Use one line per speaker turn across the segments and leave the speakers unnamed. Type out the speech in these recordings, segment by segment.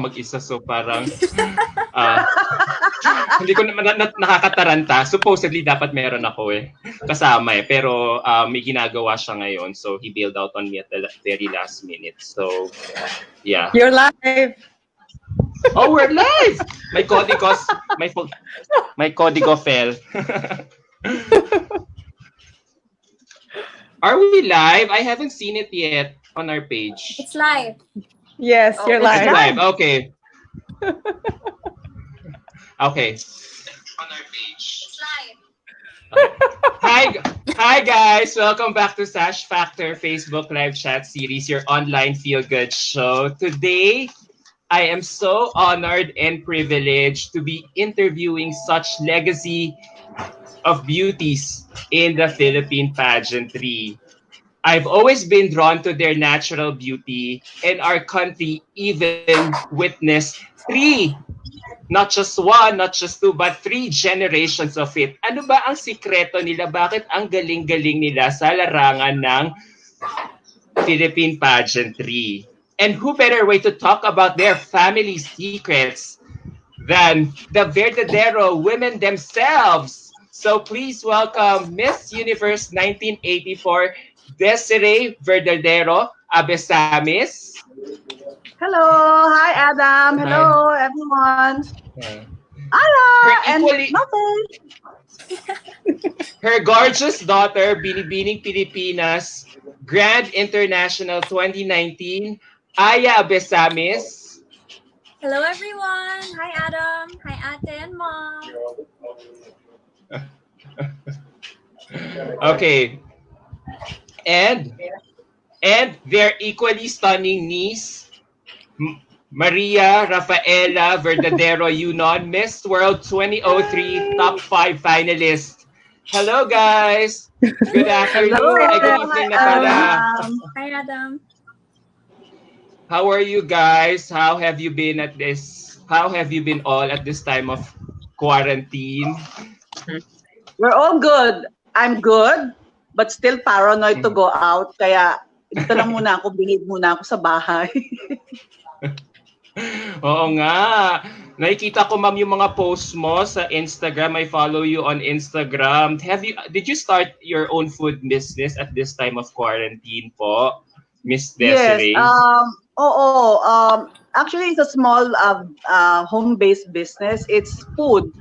mag-isa, so parang hindi ko naman nakakataranta. Supposedly, dapat meron ako kasama pero may ginagawa siya ngayon. So, he bailed out on me at the very last minute. So, yeah.
You're live!
Oh, we're live! My código fell. Are we live? I haven't seen it yet on our page.
It's live.
Yes, you're live.
It's live. Okay. Okay. On our page.
It's live.
Hi guys, welcome back to Sash Factor Facebook Live Chat Series, your online feel-good show. Today, I am so honored and privileged to be interviewing such legacy of beauties in the Philippine pageantry. I've always been drawn to their natural beauty, and our country even witnessed three, not just one, not just two, but three generations of it. Ano ba ang sikreto nila? Bakit ang galing-galing nila sa larangan ng Philippine pageantry? And who better way to talk about their family secrets than the Verdadero women themselves? So please welcome Miss Universe 1984, Desiree Verdadero Abesamis.
Hello, hi Adam. Hello everyone. Hello, and Mafae.
Her gorgeous daughter, Binibining Pilipinas, Grand International 2019, Abesamis.
Hello, everyone. Hi, Adam. Hi, Ate and Mom.
Okay. And their equally stunning niece, Maria Rafaela Verdadero Yunon, Miss World 2003 Top 5 finalist. Hello, guys. Good afternoon. Good evening na pala.
Hi, Adam.
How are you guys? How have you been all at this time of quarantine?
We're all good. I'm good, but still paranoid to go out. Kaya dito lang muna ako, bihave muna ako sa bahay.
Oo nga. Nakikita ko, ma'am, yung mga posts mo sa Instagram. I follow you on Instagram. Did you start your own food business at this time of quarantine po, Miss Desiree?
Yes. Actually, it's a small home-based business. It's food.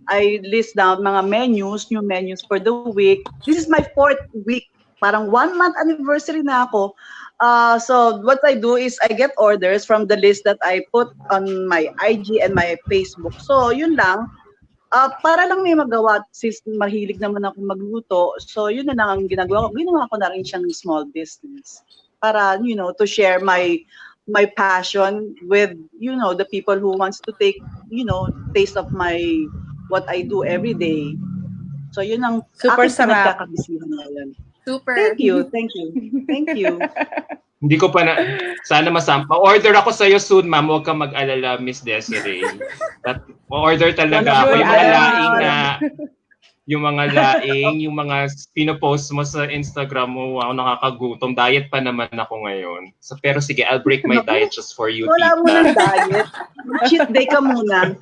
I list down mga new menus for the week. This is my 4th week. Parang 1 month anniversary na ako. So what I do is I get orders from the list that I put on my IG and my Facebook. So yun lang. Para lang may magawa, since mahilig naman ako magluto. So yun na lang ang ginagawa ko. Ginawa ko na rin siyang small business. Para, to share my passion with, the people who wants to take, taste of what I do every day. So yun ang
super
aking pinagkakabisihan ngayon.
Super.
Thank you.
Hindi ko pa sana masampa. Order ako sa'yo soon, ma'am. Huwag kang mag-alala, Miss Desiree. Order talaga ako. Yung mga laing, pinopost mo sa Instagram mo, wow, nakakagutom. Diet pa naman ako ngayon. So, pero sige, I'll break my diet just for you,
Wala mo ng diet. Cheat day ka muna.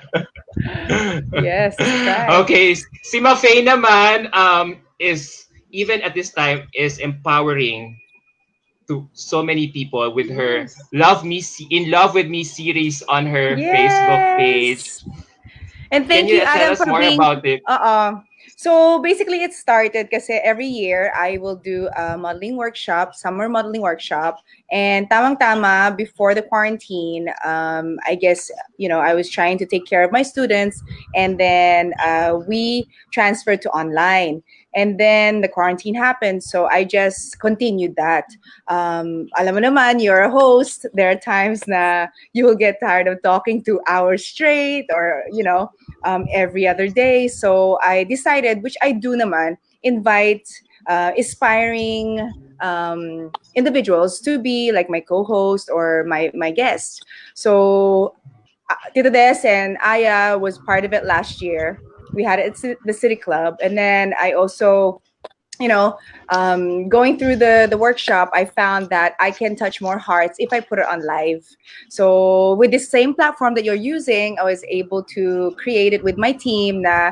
Yes, right.
Okay, si Mafae naman is, even at this time, is empowering to so many people with her In Love With Me series on her Facebook page.
And thank you, Adam, for
more about it?
So basically, it started kasi every year I will do a modeling workshop, summer modeling workshop, and tamang-tama before the quarantine, I guess, I was trying to take care of my students, and then we transferred to online. And then the quarantine happened, so I just continued that. Alam mo naman, you're a host. There are times na you will get tired of talking 2 hours straight or, every other day. So I decided, which I do naman, invite aspiring individuals to be like my co-host or my guest. So Tita Des and Aya was part of it last year. We had it at the City Club. And then I also you know, going through the workshop, I found that I can touch more hearts if I put it on live. So with the same platform that you're using, I was able to create it with my team. Na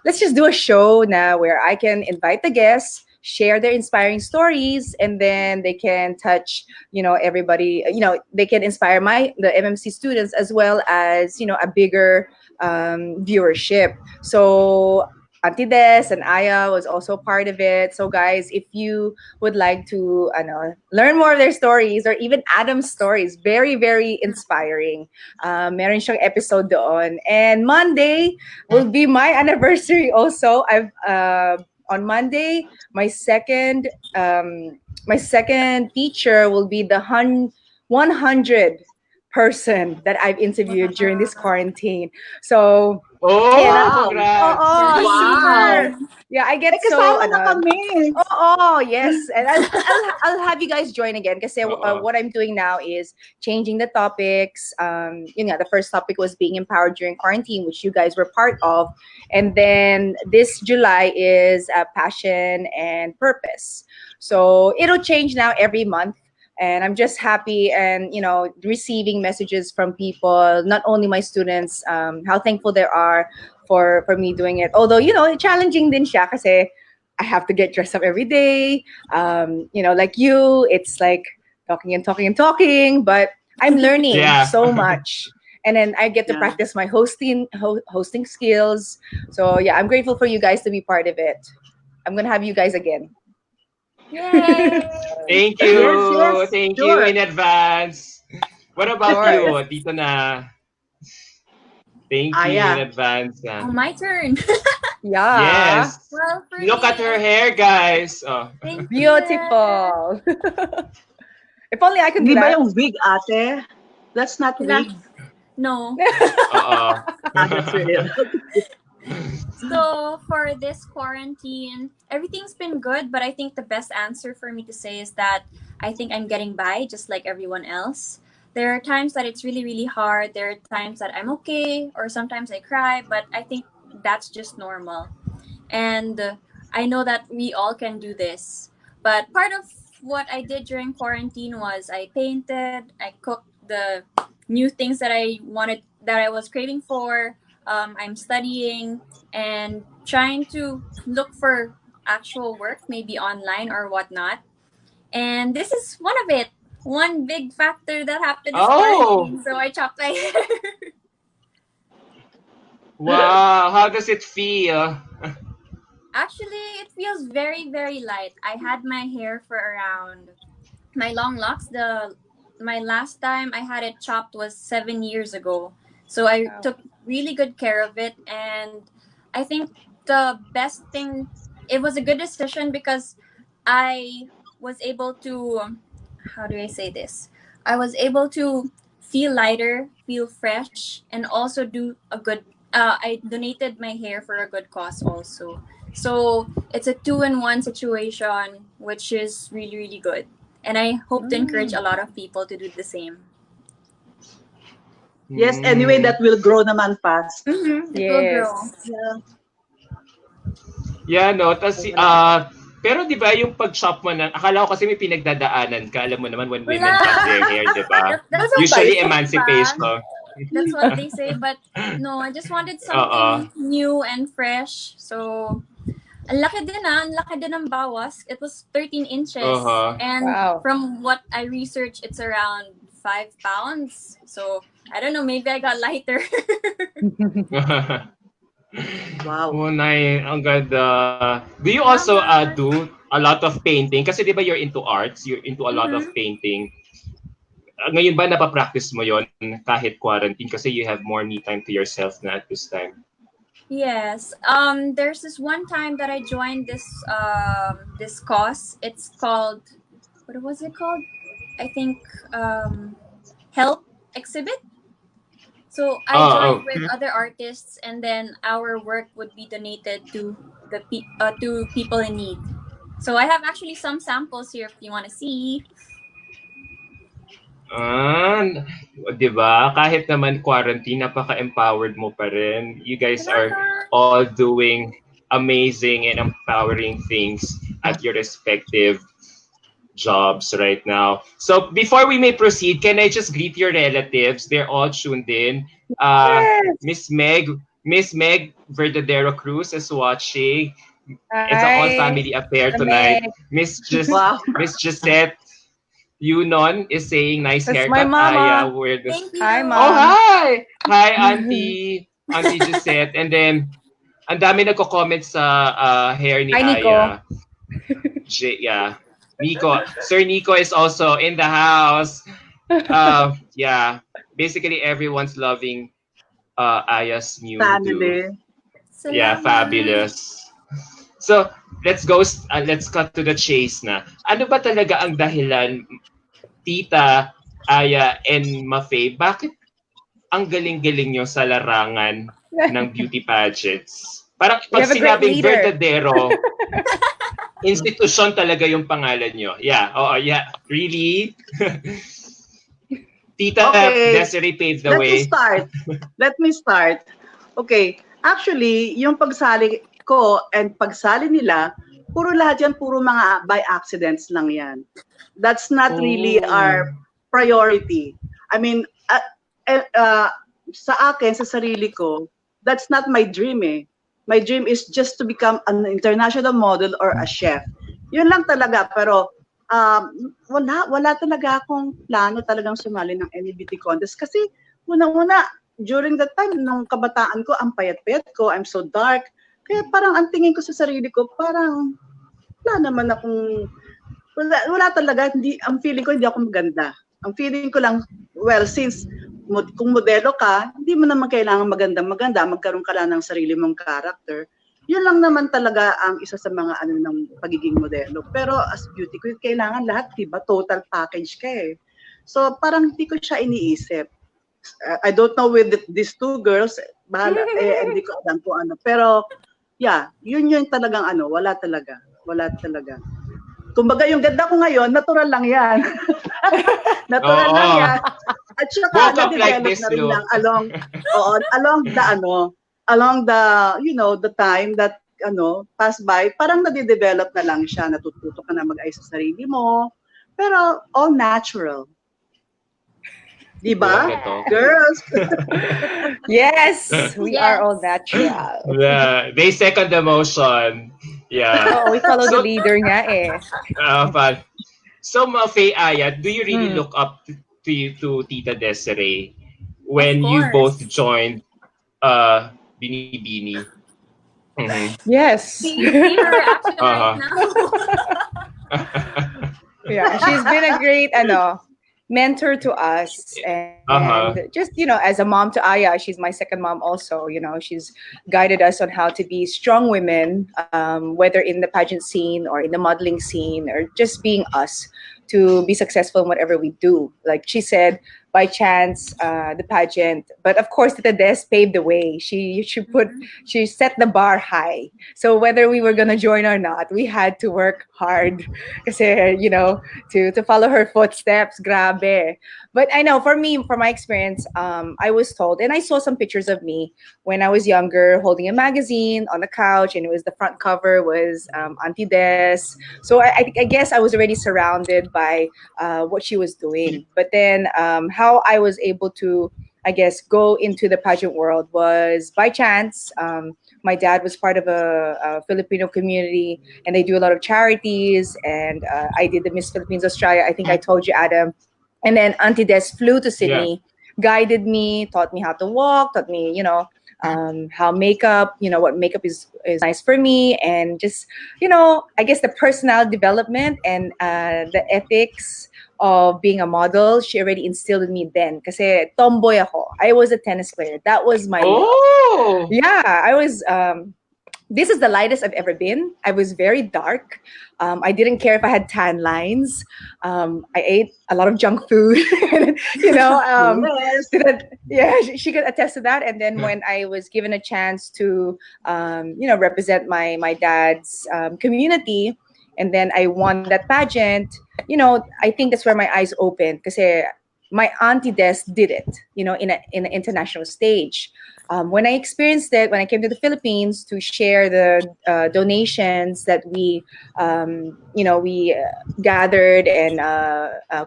let's just do a show now where I can invite the guests, share their inspiring stories, and then they can touch, everybody. They can inspire the MMC students as well as a bigger viewership. So Auntie Des and Aya was also part of it. So guys, if you would like to learn more of their stories or even Adam's stories, very, very inspiring. Meron siyang episode doon. And Monday will be my anniversary also. On Monday, my second feature will be the 100 person that I've interviewed during this quarantine. So yeah,
Oh,
Wow.
congrats.
super.
Wow.
Yeah, I get
May
so
kasama na kami.
yes, and I'll have you guys join again because
Oo.
what I'm doing now is changing the topics. The first topic was being empowered during quarantine, which you guys were part of, and then this July is passion and purpose. So it'll change now every month. And I'm just happy and receiving messages from people, not only my students, how thankful they are for me doing it. Although challenging din siya kasi I have to get dressed up every day. Like you, it's like talking and talking and talking, but I'm learning
Yeah.
so much. And then I get to
Yeah.
practice my hosting skills. So yeah, I'm grateful for you guys to be part of it. I'm gonna have you guys again.
Yay.
Thank
Yes,
you.
yes,
Thank you
sure.
in advance. What
Of
about you,
course.
Tito na? Thank you in
Yeah.
advance.
Oh, my turn.
Yeah.
Yes.
Well, for
Look
me,
at her hair, guys. Oh.
thank you.
Beautiful. If only I can do
Hindi ba
that.
yung wig, ate? That's not
La-
wig.
no.
Oo.
That's real.
So for this quarantine, everything's been good, but I think the best answer for me to say is that I think I'm getting by just like everyone else. There are times that it's really, really hard. There are times that I'm okay, or sometimes I cry, but I think that's just normal. And I know that we all can do this. But part of what I did during quarantine was I painted, I cooked the new things that I wanted, that I was craving for. I'm studying and trying to look for actual work, maybe online or whatnot. And this is one of it. One big factor that happened is
Oh,
quarantine. So I chopped my hair.
wow. How does it feel?
Actually, it feels very, very light. I had my hair for around my long locks. The My last time I had it chopped was 7 years ago. So I
Wow.
took really good care of it, and I think the best thing, it was a good decision because I was able to, how do I say this? I was able to feel lighter, feel fresh, and also do a good. I donated my hair for a good cause also. So it's a two-in-one situation, which is really, really good. And I hope to encourage a
Mm.
lot of people to do the same.
Yes, anyway,
Hmm.
that will grow naman fast.
It will grow.
Yes.
Yeah.
Yeah, no. Pero di ba yung pag-shop mo na, akala ko kasi may pinagdadaanan ka. Alam mo naman when women
Wala.
shop their hair, di ba?
That's what they
Usually
say, ba?
emancipation.
That's what they say. But no, I just wanted
Oo.
something new and fresh. So, ang laki din ang laki din ng bawas. It was 13 inches.
Uh-huh.
And
Wow.
from what I researched, it's around 5 pounds. So, I don't know, maybe I got lighter.
Wow.
Oh, ang ganda. Do you also
Salamat.
do a lot of painting? Kasi di ba you're into arts, you're into a lot of
Mhm.
painting. Ngayon ba napapractice mo yon kahit quarantine kasi you have more me time to yourself na at this time?
Yes. There's this one time that I joined this course. It's called, what was it called? I think Help Exhibit. So I
Oh,
joined with other artists, and then our work would be donated to to people in need. So I have actually some samples here if you want to see.
Ah, 'di ba? Kahit naman quarantine, napaka-empowered mo pa rin. You guys are
Salamat.
all doing amazing and empowering things at your respective jobs right now. So before we may proceed, can I just greet your relatives? They're all tuned in.
Yes.
Miss Meg Verdadero Cruz is watching. It's an all
Hi.
family affair tonight.
Kami.
Wow.
Miss Gisette Yunon is saying nice
That's my
haircut. Aya,
mama.
where the
Thank
Hi,
you.
oh
mom.
hi! Hi Auntie Gisette. And then ang dami nagko-comment sa hair ni
Hi, Nico.
Aya. Yeah. Nico. Sir Nico is also in the house. Yeah. Basically everyone's loving Aya's new do.
Family.
Yeah,
Salamat.
fabulous. So, let's cut to the chase na. Ano ba talaga ang dahilan, Tita, Aya, and Mafae? Bakit ang galing-galing nyo sa larangan ng beauty pageants? Parang
We
pag
have a great
sinabing
leader.
Verdadero, institusyon talaga yung pangalan nyo. Yeah, oo, yeah. Really? Tita
Okay.
Desiree paved the
Let me
way.
start. Let me start. Okay. Actually, yung pagsali ko and pagsali nila, puro lahat yan, puro mga by accidents lang yan. That's not really our priority. I mean, sa akin, sa sarili ko, that's not my dream eh. My dream is just to become an international model or a chef. Yun lang talaga, pero wala talaga akong plano talagang sumali ng any beauty contest kasi unang-una, during that time, nung kabataan ko, ang payat-payat ko, I'm so dark. Kaya parang ang tingin ko sa sarili ko, parang wala naman akong, wala talaga, ang feeling ko hindi ako maganda. Ang feeling ko lang, well, since kung modelo ka, hindi mo naman kailangan maganda, magkaroon ka lang ng sarili mong character. Yun lang naman talaga ang isa sa mga ano ng pagiging modelo. Pero as beauty queen, kailangan lahat, diba? Total package ka eh. So parang hindi ko siya iniisip. I don't know with these two girls, bahala, hindi ko alam kung ano. Pero, yeah, yun talagang ano, wala talaga. Kumbaga yung ganda ko ngayon, natural lang yan. Natural lang yan. At saka,
Woke up like
na-develop
this,
na rin
no?
lang along the, you know, the time that, pass by, parang nade-develop na lang siya, natututo ka na mag-ayos sa sarili mo. Pero, all natural. Diba? Girls?
Yes, we are
Yes.
all natural.
Yeah, they second the motion. Yeah.
Oh, we follow the leader nga eh.
Fun. So, Mafae, Aya, do you really
Hmm.
look up to Tita Desiree when
Of
you
course.
both joined Binibining? Mm-hmm.
Yes.
See her reaction
Uh-huh.
right now.
Yeah, she's been a great mentor to us, and
Uh-huh.
just as a mom to Aya, she's my second mom also. She's guided us on how to be strong women, whether in the pageant scene or in the modeling scene or just being us, to be successful in whatever we do. Like she said, by chance, the pageant, but of course the Des paved the way. She set the bar high, so whether we were gonna join or not, we had to work hard kasi to follow her footsteps. Grabe. But I know, for me, from my experience, I was told, and I saw some pictures of me when I was younger holding a magazine on the couch, and it was the front cover was Auntie Des. So I guess I was already surrounded by what she was doing. But then how I was able to, I guess, go into the pageant world was by chance. My dad was part of a Filipino community, and they do a lot of charities. And I did the Miss Philippines Australia. I think I told you, Adam. And then Auntie Des flew to Sydney, guided me, taught me how to walk, taught me, how makeup, what makeup is nice for me, and just, I guess the personal development and the ethics of being a model, she already instilled in me then. Kasi tomboy ako. I was a tennis player. That was my love.
Oh!
Yeah, I was. This is the lightest I've ever been. I was very dark. I didn't care if I had tan lines. I ate a lot of junk food.
Yes.
She could attest to that. And then when I was given a chance to, represent my dad's community, and then I won that pageant, I think that's where my eyes opened. Because my auntie Des did it, in an international stage. When I experienced it, when I came to the Philippines to share the donations that we gathered and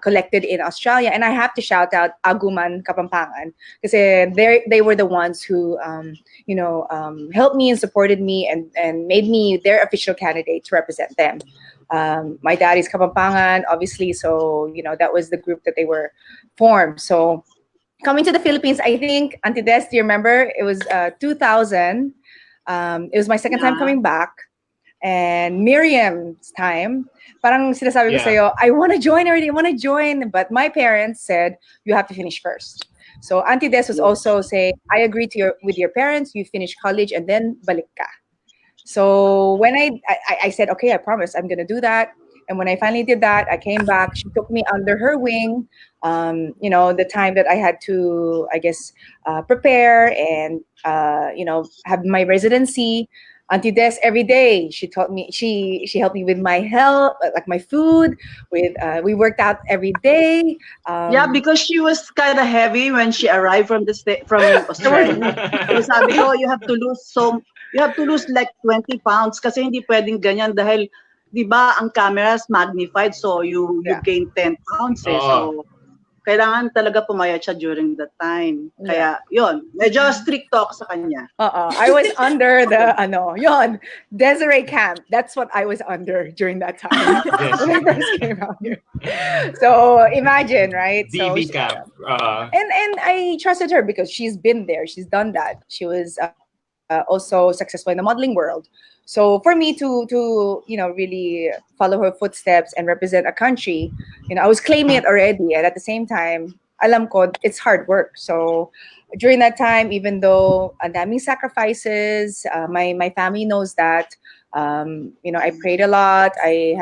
collected in Australia, and I have to shout out Aguman Kapampangan because they were the ones who helped me and supported me and made me their official candidate to represent them. My dad is Kapampangan, obviously, so that was the group that they were formed. So coming to the Philippines, I think, Auntie Des, do you remember? It was 2000. It was my second time
Yeah.
coming back. And Miriam's time, parang sinasabi ko
Yeah.
sa'yo, I want to join already, I want to join. But my parents said, you have to finish first. So Auntie Des was also saying, I agree with your parents, you finish college and then balik ka. So when I said, okay, I promise I'm going to do that. And when I finally did that, I came back. She took me under her wing. The time that I had to, I guess, prepare and, have my residency. Auntie Des every day, she taught me, she helped me with my health, like my food, we worked out every day.
Yeah, because she was kind of heavy when she arrived from Australia. So sabi ko, you have to lose like 20 pounds kasi hindi pwedeng ganyan dahil 'di ba ang cameras magnified so you
Yeah.
gain 10 pounds eh. So kailangan talaga pumayat siya during that time. Kaya yun, medyo strict ako sa kanya.
I was under the Desiree camp. That's what I was under during that time when I first came out here. So imagine, right? So
DB camp.
and I trusted her because she's been there. She's done that. She was also successful in the modeling world. So for me to really follow her footsteps and represent a country, I was claiming it already, and at the same time, alam ko it's hard work. So during that time, even though ang daming sacrifices, my family knows that. I prayed a lot. I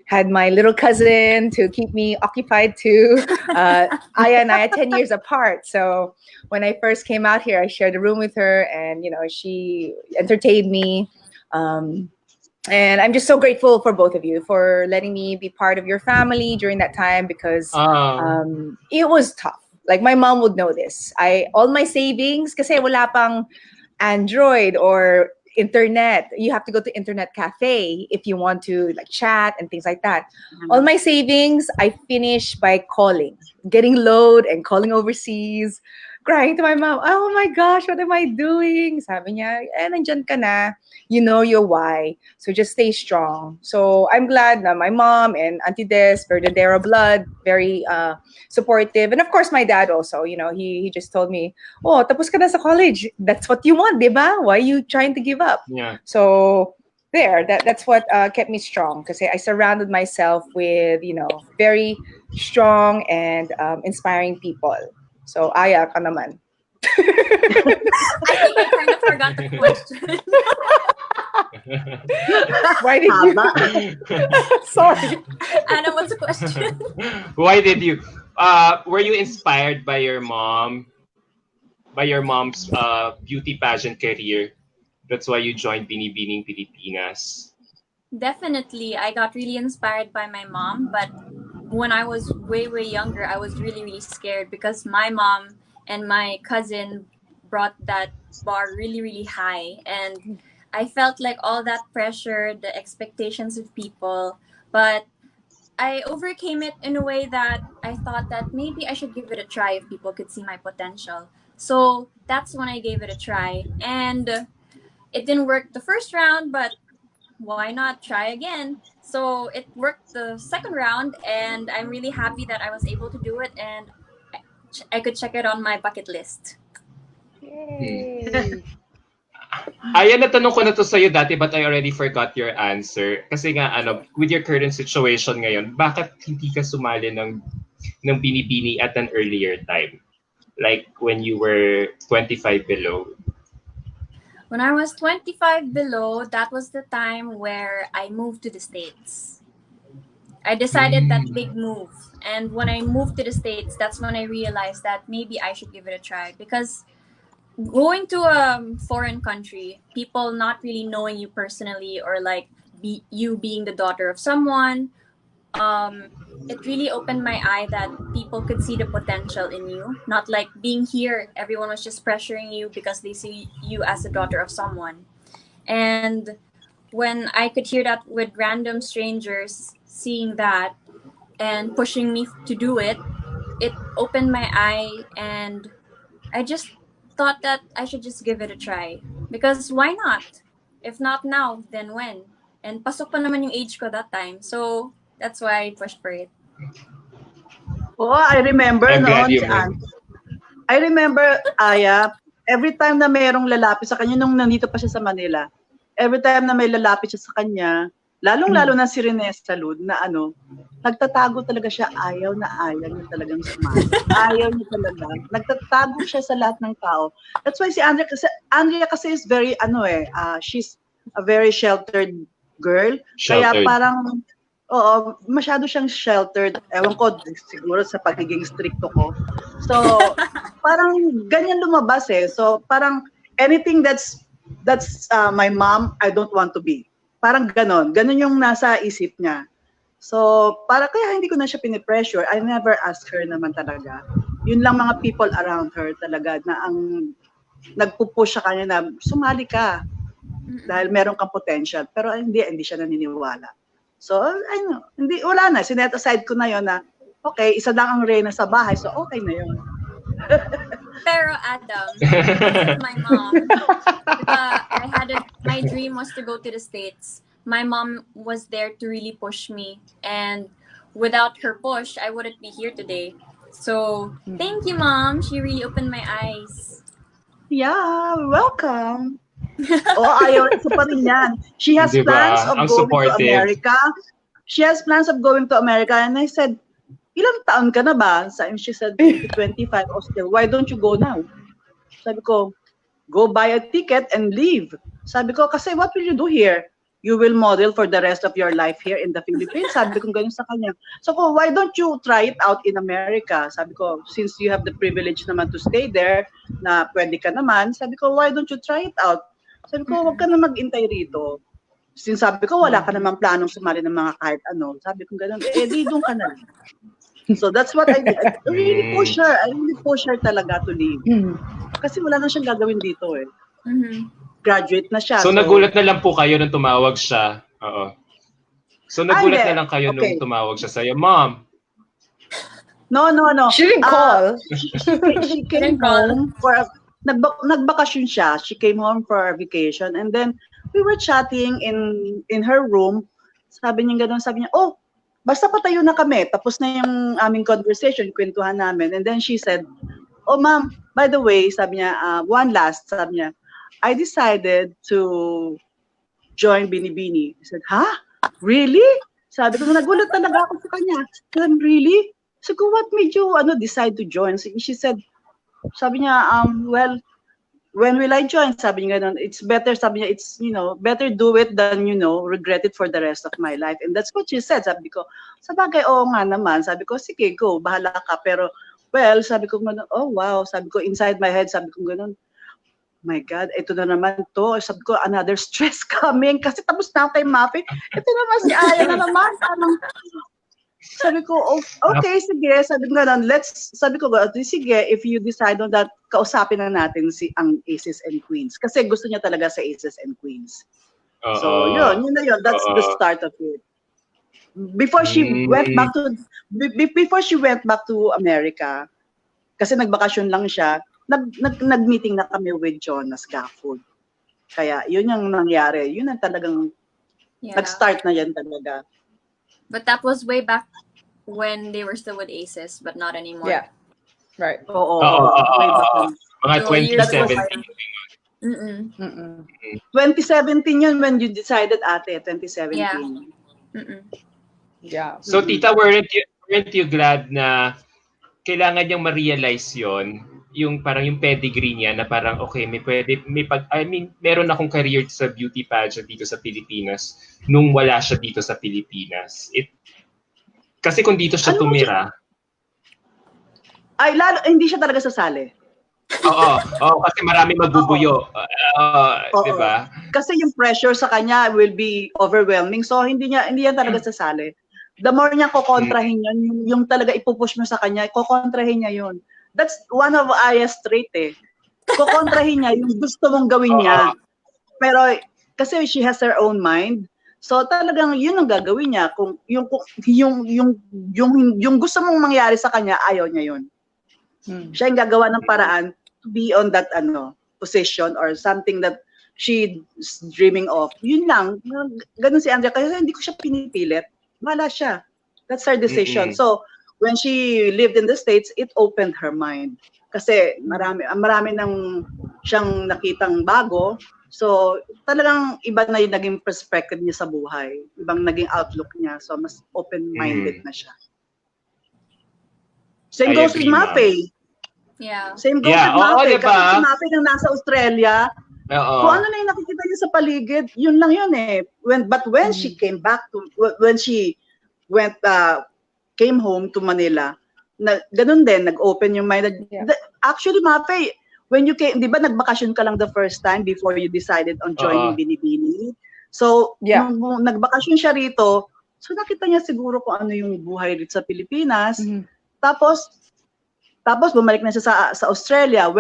had my little cousin to keep me occupied too. Aya and I are 10 years apart. So when I first came out here, I shared a room with her and, she entertained me. And I'm just so grateful for both of you for letting me be part of your family during that time because it was tough. Like my mom would know this. All my savings, kasi wala pang Android or internet. You have to go to internet cafe if you want to like chat and things like that. All my savings I finish by calling, getting load and calling overseas, crying to my mom. Oh my gosh, what am I doing? Sabi niya, nandyan ka na. You know your why. So just stay strong. So I'm glad na my mom and Auntie Des, Verdadero blood, very supportive. And of course my dad also, he just told me, oh, tapos ka na sa college. That's what you want, diba? Why are you trying to give up?
Yeah.
So that's what kept me strong because I surrounded myself with, very strong and inspiring people. So Aya ka naman.
I think I kind of forgot the question.
Why did you? Sorry.
Anna, what's the question?
Why did you? Were you inspired by your mom? By your mom's beauty pageant career? That's why you joined Binibining Pilipinas.
Definitely, I got really inspired by my mom, but when I was way, way younger, I was really, really scared because my mom and my cousin brought that bar really, really high. And I felt like all that pressure, the expectations of people, but I overcame it in a way that I thought that maybe I should give it a try if people could see my potential. So that's when I gave it a try. And it didn't work the first round, but why not try again? So it worked the second round, and I'm really happy that I was able to do it, and I could check it on my bucket list.
Yay.
Ayan, natanong ko na to sa'yo dati but I already forgot your answer. Kasi nga, with your current situation ngayon, bakit hindi ka sumali ng Binibini at an earlier time? Like when you were 25 below?
When I was 25 below, that was the time where I moved to the States. I decided that big move. And when I moved to the States, that's when I realized that maybe I should give it a try. Because going to a foreign country, people not really knowing you personally or like you being the daughter of someone, it really opened my eye that people could see the potential in you. Not like being here, everyone was just pressuring you because they see you as the daughter of someone. And when I could hear that with random strangers seeing that and pushing me to do it, it opened my eye, and I just thought that I should just give it a try. Because why not? If not now, then when? And pasok pa naman yung age ko that time. So that's why I pushed for it.
Oh, I remember
I'm glad
noon
you
si
went.
I remember, Aya, every time na mayroong lalapit sa kanya, nung nandito pa siya sa Manila, every time na may lalapit siya sa kanya, lalong-lalo na si Rene Salud, na nagtatago talaga siya, ayaw niya talagang sumali. Ayaw niya talaga. Nagtatago siya sa lahat ng tao. That's why si Andrea kasi is very, she's a very sheltered girl. Kaya
Sheltered.
parang, oo, masyado siyang sheltered. Ewan ko, siguro sa pagiging stricto ko. So, parang ganyan lumabas eh. So, parang anything that's my mom, I don't want to be. Parang ganon. Ganon yung nasa isip niya. So, para kaya hindi ko na siya pinipressure. I never ask her naman talaga. Yun lang mga people around her talaga na ang nagpupush sa kanya na sumali ka dahil meron kang potential. Pero hindi siya naniniwala. So, wala na. Sinet aside ko na yon na, okay, isa lang ang reyna sa bahay, so okay na yun.
Pero Adam, with my mom, my dream was to go to the States. My mom was there to really push me, and without her push, I wouldn't be here today. So, thank you, Mom. She really opened my eyes.
Yeah, welcome. Ayaw, isa pa rin yan. She has
Diba?
plans of
Ang
going
supportive.
to America. She has plans of going to America, and I said, ilang taon ka na ba? And she said, 25. I said, why don't you go now? Sabi ko, go buy a ticket and leave. Sabi ko, kasi what will you do here? You will model for the rest of your life here in the Philippines. Sabi ko ganun sa kanya. So, why don't you try it out in America? Sabi ko, since you have the privilege naman to stay there, na pwede ka naman, sabi ko, why don't you try it out? Sabi ko, huwag ka na mag-intay rito. Since sabi ko, wala ka namang planong sumali ng mga kahit ano. Sabi ko ganun, di doon ka na. So, that's what I did. I really push her. I really push her talaga to leave. Kasi wala na siyang gagawin dito eh. Graduate na siya.
So, nagulat na lang po kayo nung tumawag siya. Oo. So, nagulat na lang kayo nung tumawag siya sa'yo. Mom!
No.
She didn't call.
She came home for nagbakasyon siya. She came home for a vacation, and then we were chatting in her room. Sabi niya, oh, basta patayo na kami. Tapos na yung aming conversation, kwentuhan namin. And then she said, oh ma'am, by the way, sabi niya, sabi niya, I decided to join Binibining. I said, huh? Really? Sabi ko, nagulat talaga ako sa kanya. Sabi, really? Sabi ko, what made you decide to join? She said, sabi niya, well, when will I join? Sabi niya ganun, it's better, sabi niya, it's, better do it than, regret it for the rest of my life. And that's what she said. Sabi ko, sabagay, oo nga naman. Sabi ko, sige, go, bahala ka. Pero, well, sabi ko ganun, oh wow. Sabi ko, inside my head, sabi ko ganun, my God, ito na naman to. Sabi ko, another stress coming. Kasi tapos na ako kay Mafae. Ito naman si Aya na naman. Sabi ko, okay, sige. Sabi ko, sige, if you decide on that, kausapin na natin ang Aces and Queens. Kasi gusto niya talaga sa Aces and Queens. So, yun na yun. That's the start of it. Before she went back to America, kasi nagbakasyon lang siya, nag-meeting na kami with Jonas Gafford. Kaya, yun yung nangyari. Yun ang talagang, nag-start na yan talaga.
But that was way back when they were still with Aces, but not anymore.
Yeah. Right.
Oo.
Mga 2017.
2017 yun when you decided, ate. 2017.
Yeah.
Yeah.
So, tita, weren't you glad na kailangan niyang ma-realize yon, yung parang yung pedigree niya na parang okay, meron akong career sa beauty pageant dito sa Pilipinas nung wala siya dito sa Pilipinas. Kasi kung dito siya tumira,
hindi siya talaga sasali.
Oo, kasi marami magbubuyo. Di ba?
Kasi yung pressure sa kanya will be overwhelming. So hindi yan talaga sasali. the more niya kokontrahin yun, yung talaga ipupush mo sa kanya, kokontrahin niya yun. That's one of Aya's trait eh. Kokontrahin niya yung gusto mong gawin niya. Pero kasi she has her own mind. So talagang yun ang gagawin niya kung yung gusto mong mangyari sa kanya, ayaw niya yun. Siya yung gagawa ng paraan to be on that position or something that she's dreaming of. Yun lang. Ganun si Andrea. Kasi hindi ko siya pinipilit. Wala siya. That's her decision. So, when she lived in the States, it opened her mind. Kasi marami nang siyang nakitang bago. So, talagang iba na yung naging perspective niya sa buhay. Ibang naging outlook niya. So, mas open-minded na siya. Same goes with Mafae.
Yeah.
Same goes with Mafae.
Diba?
Kasi si Mafae nang nasa Australia, kung ano na yung nakikita niya sa paligid, yun lang yun eh. But when she came back when she came home to Manila, ganun din, nag-open yung mind. Actually, Mafae, when you came, di ba nagbakasyon ka lang the first time before you decided on joining Binibining? So, nung nagbakasyon siya rito, so nakita niya siguro kung ano yung buhay rito sa Pilipinas. Tapos bumalik na siya sa Australia.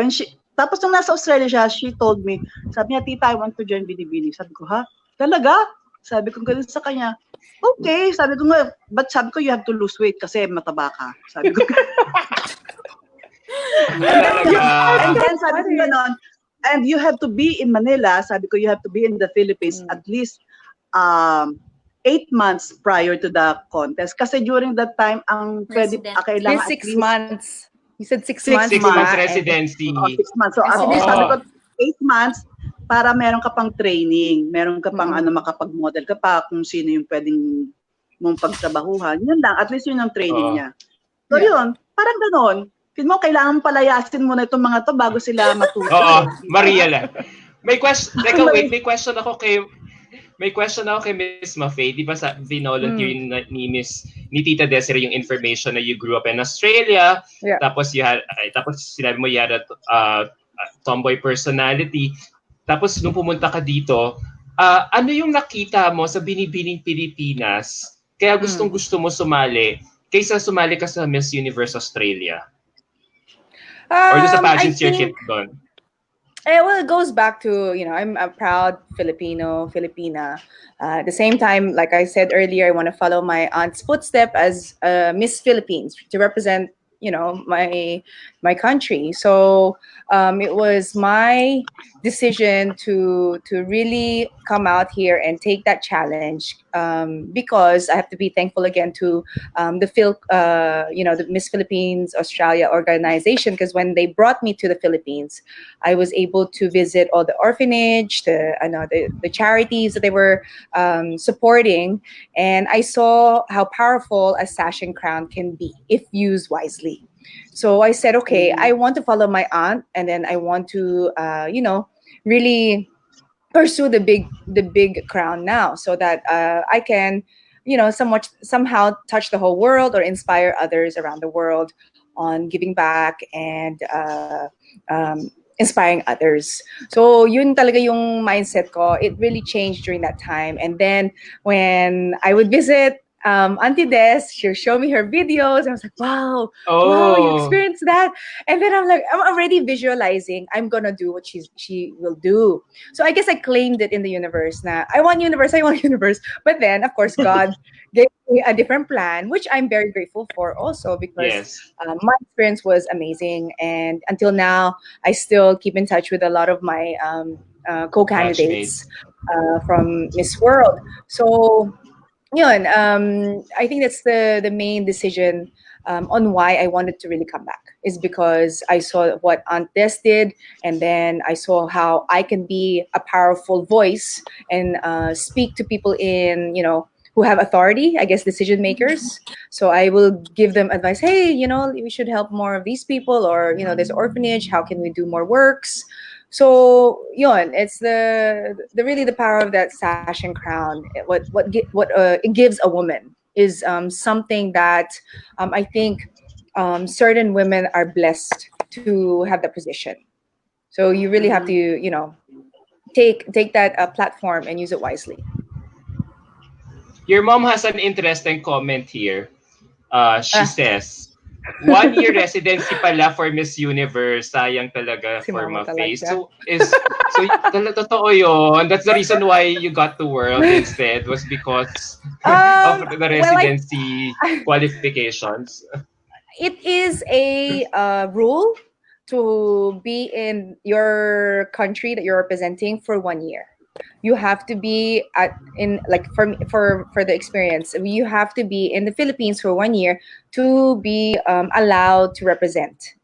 Tapos nung nasa Australia siya, she told me, sabi niya, Tita, I want to join Binibining. Sabi ko, ha? Talaga? Sabi ko ganun sa kanya. Okay, sabi ko nga, but sabi ko, you have to lose weight kasi mataba ka. Sabi ko. And then sabi ko ganon, and you have to be in Manila, sabi ko, you have to be in the Philippines at least 8 months prior to the contest. Kasi during that time, ang pwede, kailangan
6 months. You said 6 months.
6 months residency.
6 months. So at least sabi ko, 8 months para meron ka pang training. Meron ka pang makapag-model ka pa kung sino yung pwedeng mong pagtrabahuhan. Yun lang. At least yun ang training niya. So yun, parang ganon. Feel mo, kailangan palayasin mo na itong mga to bago sila matuto.
Oo, Maria lang. May question ako kay Miss Mafae. Di ba volunteer ni Tita Desiree yung information na you grew up in Australia. Yeah. Tapos sinabi mo you had a tomboy personality. Tapos nung pumunta ka dito, ano yung nakita mo sa Binibining Pilipinas kaya gustong-gusto mo sumali kaysa sumali ka sa Miss Universe Australia? Or just a pageant circuit doon?
Well, it goes back to, I'm a proud Filipina. At the same time, like I said earlier, I want to follow my aunt's footstep as Miss Philippines to represent, my country. So it was my decision to really come out here and take that challenge because I have to be thankful again to the Miss Philippines Australia organization, because when they brought me to the Philippines, I was able to visit all the orphanage, the charities that they were supporting, and I saw how powerful a sash and crown can be if used wisely. So I said, okay, I want to follow my aunt, and then I want to, really pursue the big crown now, so that I can, somehow touch the whole world or inspire others around the world on giving back and inspiring others. So yun talaga yung mindset ko. It really changed during that time. And then when I would visit Auntie Des, she'll show me her videos. I was like, wow, you experienced that. And then I'm already visualizing, I'm gonna do what she will do. So I guess I claimed it in the universe. Na I want universe. But then, of course, God gave me a different plan, which I'm very grateful for also, because my experience was amazing. And until now, I still keep in touch with a lot of my co-candidates from Miss World. So yun, I think that's the main decision on why I wanted to really come back, is because I saw what Aunt Des did, and then I saw how I can be a powerful voice and speak to people who have authority, I guess decision makers. So I will give them advice, hey, we should help more of these people, or there's an orphanage, how can we do more works? So yun, it's the really the power of that sash and crown. What it gives a woman is something that I think certain women are blessed to have that position. So you really have to take that platform and use it wisely.
Your mom has an interesting comment here. She
Ah,
says, 1 year residency pala for Miss Universe. Sayang talaga
si
for
mama
Mafae.
talaga.
Totoo yun. That's the reason why you got to World instead was because of the
Well,
residency qualifications.
it is a rule to be in your country that you're representing for 1 year. You have to be in like for the experience. You have to be in the Philippines for 1 year to be allowed to represent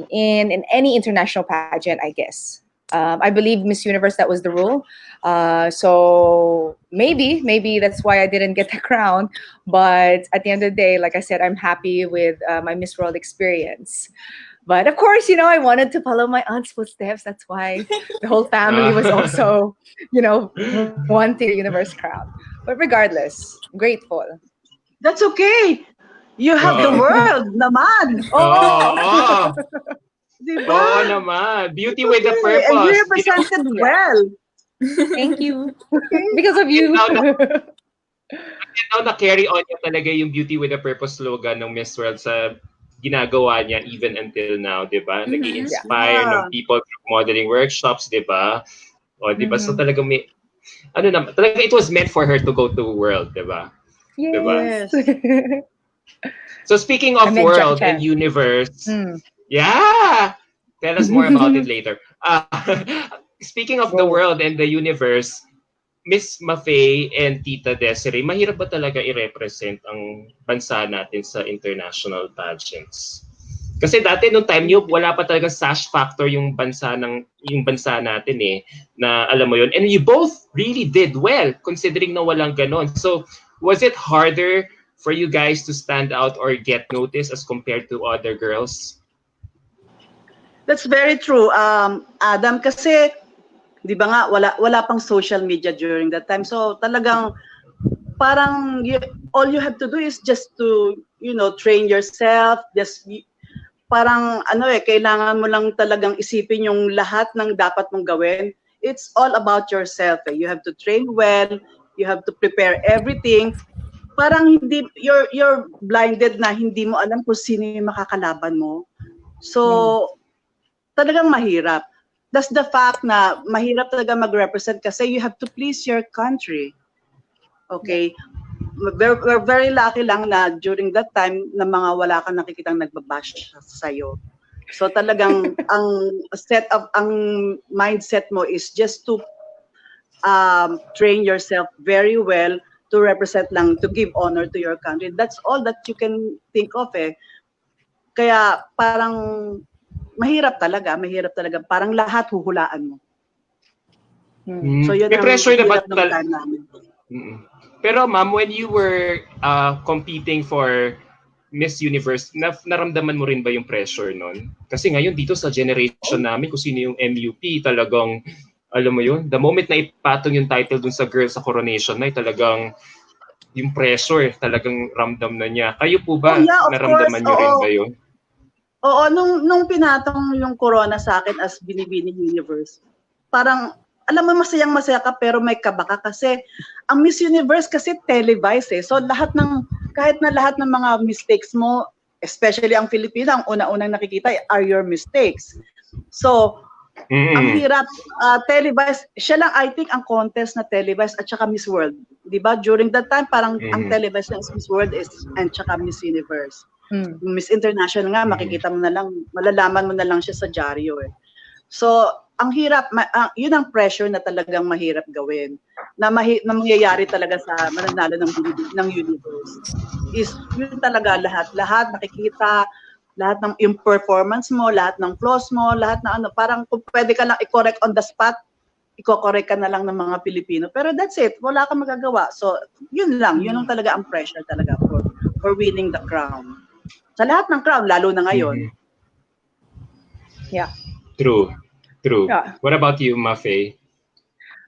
in any international pageant. I guess. I believe Miss Universe that was the rule. So maybe that's why I didn't get the crown. But at the end of the day, like I said, I'm happy with my Miss World experience. But of course, I wanted to follow my aunt's footsteps. That's why the whole family was also, wanting the universe crown. But regardless, grateful.
That's okay. You have the
Oo.
world naman.
Oo.
Oh,
Oo.
Di
Oo
ba?
naman.
It's
Beauty with a
okay. And you
purpose.
represented
yeah.
well.
Thank you.
Okay.
Because of
And
you.
now na-carry on niya talaga yung Beauty with a Purpose slogan ng Miss World sa ginagawa niya even until now, di ba?
Yeah.
Nag-i-inspire ng
Yeah.
people through modeling workshops, di ba? O, di ba? So
Mm-hmm.
talaga talaga it was meant for her to go to World, di ba? Di ba?
Yes.
Yes.
So speaking
I
of
met Jack
World and
Chan.
Universe,
Mm.
yeah! Tell us more about it later. Speaking of the
Go.
World and the Universe, Miss Mafae and Tita Desiree, mahirap ba talaga i-represent ang bansa natin sa international pageants? Kasi dati nung time niyo wala pa talaga sash factor yung bansa natin na alam mo yun. And you both really did well considering na walang ganon. So was it harder for you guys to stand out or get noticed as compared to other girls?
That's very true. Adam, kasi, di ba nga, wala pang social media during that time. So, talagang, parang, all you have to do is just to, train yourself, parang, kailangan mo lang talagang isipin yung lahat ng dapat mong gawin. It's all about yourself. You have to train well, you have to prepare everything. Parang you're blinded na hindi mo alam kung sino yung makakalaban mo. So, talagang mahirap. That's the fact na mahirap talaga mag-represent kasi you have to please your country. Okay? We're very lucky lang na during that time na mga wala kang nakikitang nagbabash sa'yo. So talagang ang mindset mo is just to train yourself very well to represent lang, to give honor to your country. That's all that you can think of Kaya parang mahirap talaga. Parang lahat huhulaan mo. So yun
May
ang
pressure na ba
hirap ng time namin.
Pero ma'am, when you were competing for Miss Universe, naramdaman mo rin ba yung pressure nun? Kasi ngayon dito sa generation namin, kung sino yung MUP, talagang, alam mo yun, the moment na ipatong yung title dun sa girl sa coronation na, talagang yung pressure, talagang ramdam na niya. Kayo po ba,
yeah, of course.
naramdaman nyo rin ba yun?
Oo, nung pinatong yung corona sa akin as Binibining Universe, parang, alam mo, masayang-masaya ka pero may kaba ka kasi ang Miss Universe kasi televised So kahit na lahat ng mga mistakes mo, especially ang Filipina, ang una-unang nakikita are your mistakes. So, ang hirap, televised, siya lang I think ang contest na televised at saka Miss World. Diba? During that time, parang ang televised na Miss World and saka Miss Universe. Miss International nga, makikita mo na lang, malalaman mo na lang siya sa dyaryo So, ang hirap, yun ang pressure na talagang mahirap gawin. Na mangyayari talaga sa mananalo ng universe. Is yun talaga lahat nakikita, lahat ng yung performance mo, lahat ng flaws mo, lahat na parang kung pwede ka lang i-correct on the spot, i-correct ka na lang ng mga Pilipino. Pero that's it, wala kang magagawa. So, yun lang talaga ang pressure talaga for winning the crown. Sa lahat ng crown, lalo na ngayon.
Yeah.
True.
Yeah.
What about you, Mafae?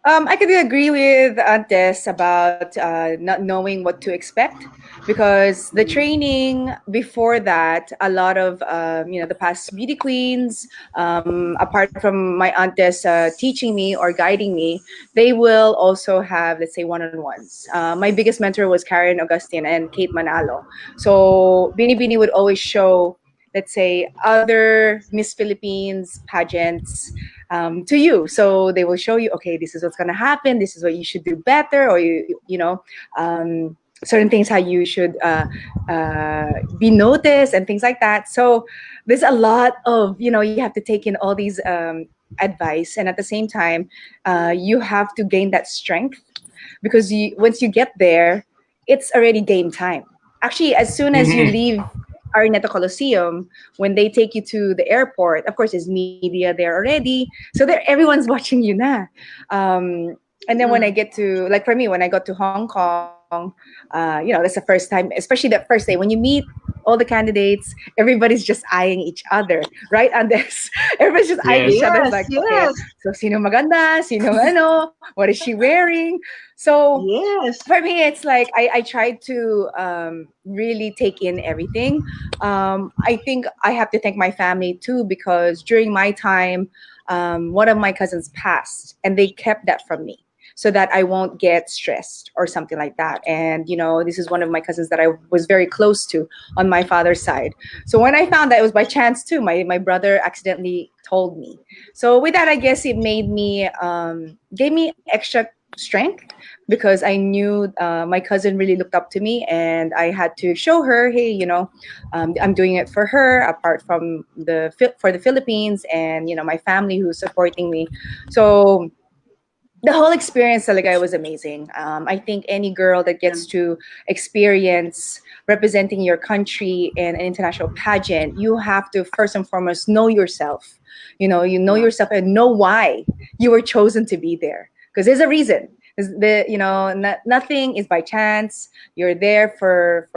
I could agree with Antes about not knowing what to expect because the training before that, a lot of the past beauty queens, apart from my Antes teaching me or guiding me, they will also have, let's say, one-on-ones. My biggest mentor was Karen Augustine and Kate Manalo. So Binibini would always show, let's say, other Miss Philippines pageants to you. So they will show you, okay, this is what's going to happen. This is what you should do better, or certain things how you should be noticed and things like that. So there's a lot of you have to take in all these advice, and at the same time, you have to gain that strength because once you get there, it's already game time. Actually, as soon as you
Mhm.
leave Araneta Coliseum, when they take you to the airport, of course, there's media there already. So there, everyone's watching you na. And then when I get to, like for me, when I got to Hong Kong, that's the first time, especially that first day, when you meet all the candidates, everybody's just eyeing each other, right? And there's everybody's just eyeing each
Yes.
other. It's
Yes,
like, okay,
yes,
so sino maganda, sino ano, what is she wearing? So
yes.
for me, it's like I tried to really take in everything. I think I have to thank my family too because during my time, one of my cousins passed, and they kept that from me so that I won't get stressed or something like that. And this is one of my cousins that I was very close to on my father's side. So when I found that, it was by chance too. My brother accidentally told me. So with that, I guess it made me gave me extra strength because I knew my cousin really looked up to me, and I had to show her, hey, I'm doing it for her, apart from for the Philippines, and my family who's supporting me. So the whole experience talaga was amazing. I think any girl that
Yeah.
gets to experience representing your country in an international pageant, you have to first and foremost know yourself. You know
Yeah.
yourself and know why you were chosen to be there. Because there's a reason. Nothing is by chance. You're there for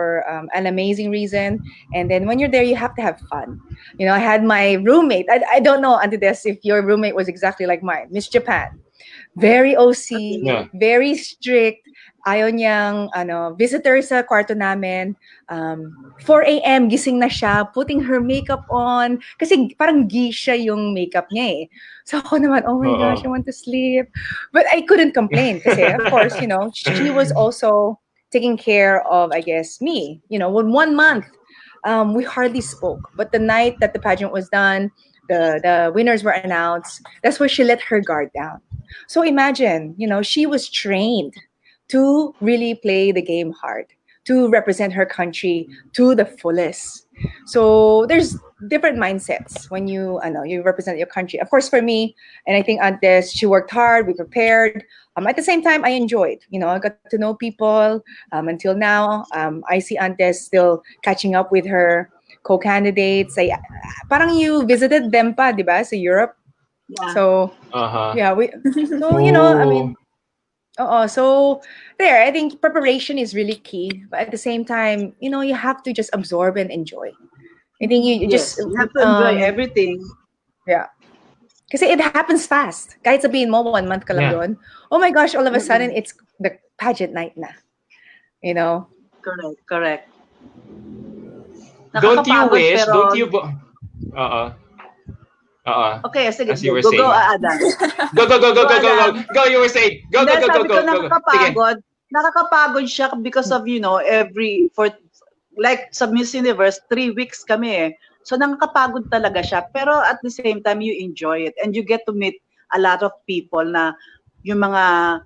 an amazing reason, and then when you're there, you have to have fun. I had my roommate. I don't know, Auntie Des, if your roommate was exactly like mine, Miss Japan. Very OC,
Okay.
Yeah.
very strict. Ayaw niyang visitor sa kwarto namin. 4 a.m. gising na siya, putting her makeup on. Kasi parang geisha yung makeup niya eh. So ako naman, oh my gosh, I
Oo.
want to sleep. But I couldn't complain kasi, of course, she was also taking care of, I guess, me. When 1 month, we hardly spoke. But the night that the pageant was done, the winners were announced, that's where she let her guard down. So imagine, she was trained to really play the game hard, to represent her country to the fullest. So there's different mindsets when you represent your country. Of course, for me, and I think Antes, she worked hard, we prepared. At the same time, I enjoyed. I got to know people. Until now, I see Antes still catching up with her co-candidates. Parang you visited them pa, di ba, sa Europe?
Yeah.
So
Uh-huh.
yeah, so I
Oh.
mean, so there, I think preparation is really key. But at the same time, you have to just absorb and enjoy. I think you just
Yes. You have to enjoy everything.
yeah. Kasi it happens fast. Kahit sabihin mo 1 month ka lang
Yeah.
doon. Oh my gosh, all of a sudden
Mm-mm.
it's the pageant night na. You know?
Correct. Correct.
Don't you
Nakakapagod
wish? Don't
pero
you? Uh-uh. Uh-uh.
okay, sige,
As you were
go
saying.
Adam.
Go, go, go, go,
Go
go, go, go.
Adam.
Go, you were saying. Go,
Hindi,
go, go, go,
sabi ko
go, go, go. Sige.
nakakapagod siya because of, for, like sa Miss Universe, 3 weeks kami eh. So nakakapagod talaga siya. Pero at the same time, you enjoy it. And you get to meet a lot of people na yung mga,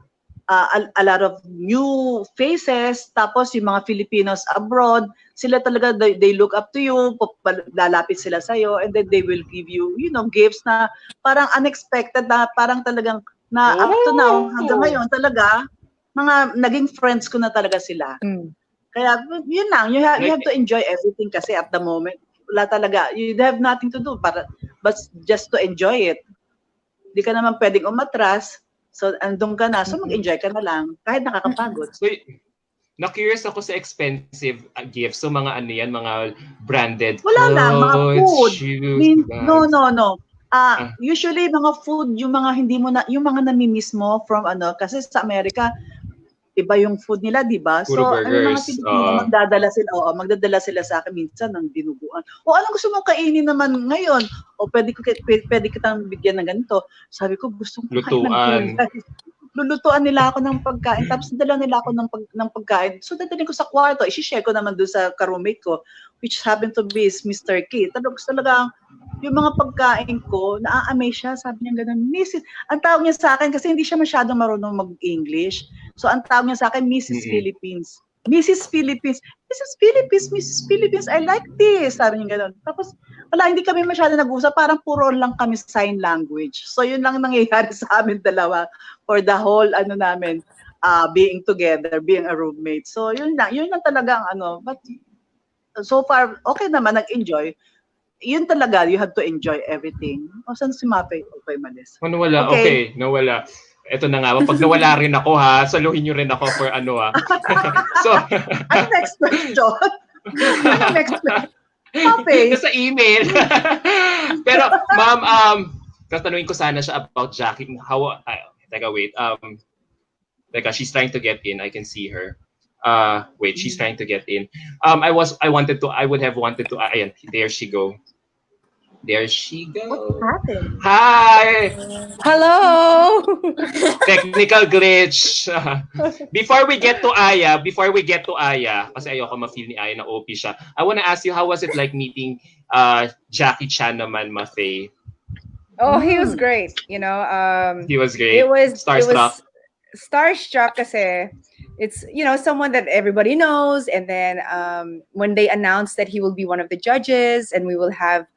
a lot of new faces, tapos yung mga Filipinos abroad, sila talaga, they look up to you, lalapit sila sa'yo, and then they will give you, gifts na parang unexpected na parang talagang na up to now, hanggang
Oh.
ngayon talaga, mga naging friends ko na talaga sila.
Mm.
Kaya yun lang, you have to enjoy everything kasi at the moment, wala talaga, you have nothing to do but just to enjoy it. Hindi ka naman pwedeng umatras, so andun ka na, so mag-enjoy ka na lang, kahit nakakapagod.
So, na-curious ako sa expensive gifts. So, mga ano yan, mga branded
Wala lang, mga
clothes,
food.
shoes, bags.
No. Usually mga food, yung mga hindi mo na, yung mga namimiss mo from kasi sa Amerika, iba yung food nila, di ba?
Puro
So, ang mga
burgers.
Pilipino, magdadala sila sa akin minsan ng dinuguan. O, anong gusto mong kainin naman ngayon? O, pwede kitang bigyan ng ganito. Sabi ko, gusto kong kain ng
Lutuan.
gulay. Lulutuan nila ako ng pagkain, tapos dala nila ako ng pagkain. So, dadalhin ko sa kwarto. I-share ko naman doon sa ka-roommate ko, which happened to be is Mr. K. Talagang, yung mga pagkain ko, naa-amaze siya. Sabi niya gano'n, Mrs. Ang tawag niya sa akin, kasi hindi siya masyadong marunong mag-English. So, ang tawag niya sa akin, Mrs. Philippines. Mrs. Philippines. Mrs. Philippines, Mrs. Philippines, I like this. Sabi niya gano'n. Tapos, wala, hindi kami masyado nag-usap. Parang puro lang kami sign language. So, yun lang nangyayari sa amin dalawa for the whole, namin, being together, being a roommate. So, yun lang talaga ang But, so far, okay naman, nag-enjoy. Yun talaga, you have to enjoy everything. O, saan si Mafae? Okay, malis.
Nawala, okay, nawala. Ito na nga, pag nawala rin ako ha, saluhin nyo rin ako for So,
ano next question? Ano next question? Mafae.
Sa email. Pero, ma'am, tatanungin ko sana siya about Jackie. Teka, wait. Teka, she's trying to get in. I can see her. Wait, she's trying to get in. I would have wanted to, ayan, there she go. There she goes.
What happened?
Hi!
Hello!
Technical glitch. Before we get to Aya, kasi ayoko ma-feel ni Aya na OP siya, I wanna ask you, how was it like meeting Jackie Chan naman, Mafae?
Oh, he was great.
He was great.
It was
starstruck
kasi it's someone that everybody knows, and then when they announced that he will be one of the judges and we will have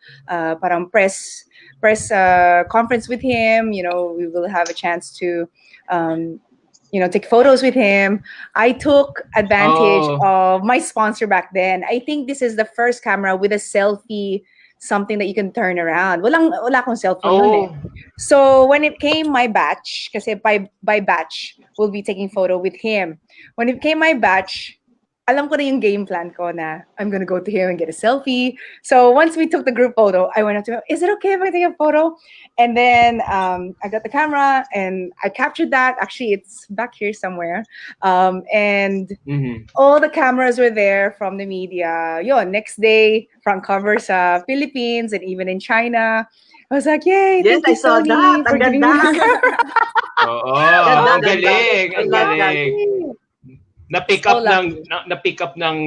parang press conference with him, we will have a chance to take photos with him. I took advantage of my sponsor back then. I think this is the first camera with a selfie, something that you can turn around. Wala akong cellphone nun eh. So when it came my batch, kasi by batch, we'll be taking photo with him. When it came my batch, alam ko na yung game plan ko na I'm gonna go to him and get a selfie. So once we took the group photo, I went up to him, is it okay if I take a photo? And then I got the camera and I captured that. Actually, it's back here somewhere. And all the cameras were there from the media. Next day, front cover sa Philippines and even in China. I was like, yay,
yes,
thank you, Sony, for giving me the camera.
Ang galing. Na-pick up ng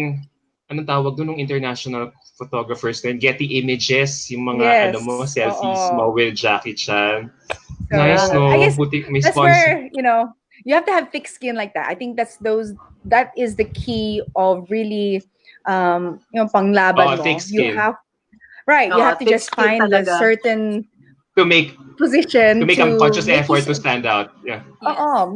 anong tawag doon ng international photographers din, Getty Images, yung mga selfies mo with Jackie Chan.
So,
nice, no?
I guess
that's
where, you have to have thick skin like that. I think that is the key of really panglaban mo.
Thick skin.
You have to just find a certain
to make
position
to make a conscious effort to stand out. Yeah.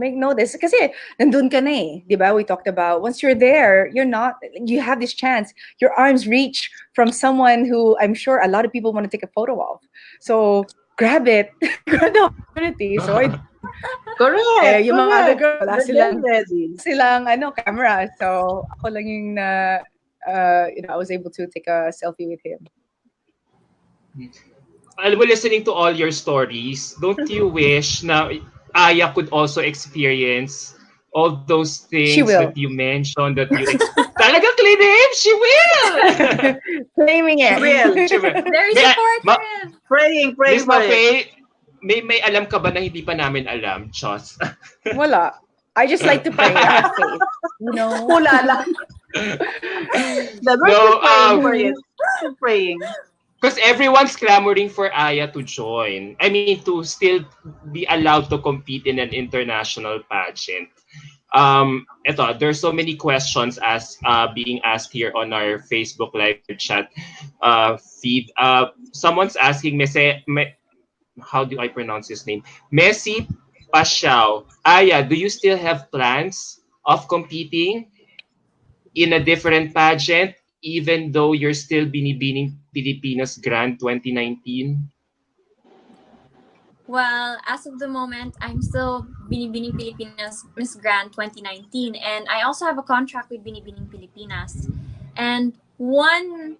Make notice. Kasi nandun ka na eh. Diba? We talked about once you're there, you have this chance. Your arms reach from someone who I'm sure a lot of people want to take a photo of. So grab it. Grab the opportunity. So
correct.
Yung mga other girl, wala silang camera. So ako lang yung I was able to take a selfie with him.
While listening to all your stories, don't you wish na Aya could also experience all those things that you mentioned that you talagang claim, she will.
Claiming it.
She will.
Very supportive.
Praying
Miss
for
Mafae,
it.
may alam ka ba na hindi pa namin alam, Chos?
Wala. I just like to pray. I have faith.
Wala lang. Keep praying.
Because everyone's clamoring for Aya to join. I mean, to still be allowed to compete in an international pageant. There's so many questions being asked here on our Facebook live chat feed. Someone's asking, how do I pronounce his name? Messi Pashao. Aya, do you still have plans of competing in a different pageant, even though you're still Binibining Pilipinas Grand 2019?
Well, as of the moment, I'm still Binibining Pilipinas Miss Grand 2019, and I also have a contract with Binibining Pilipinas. And one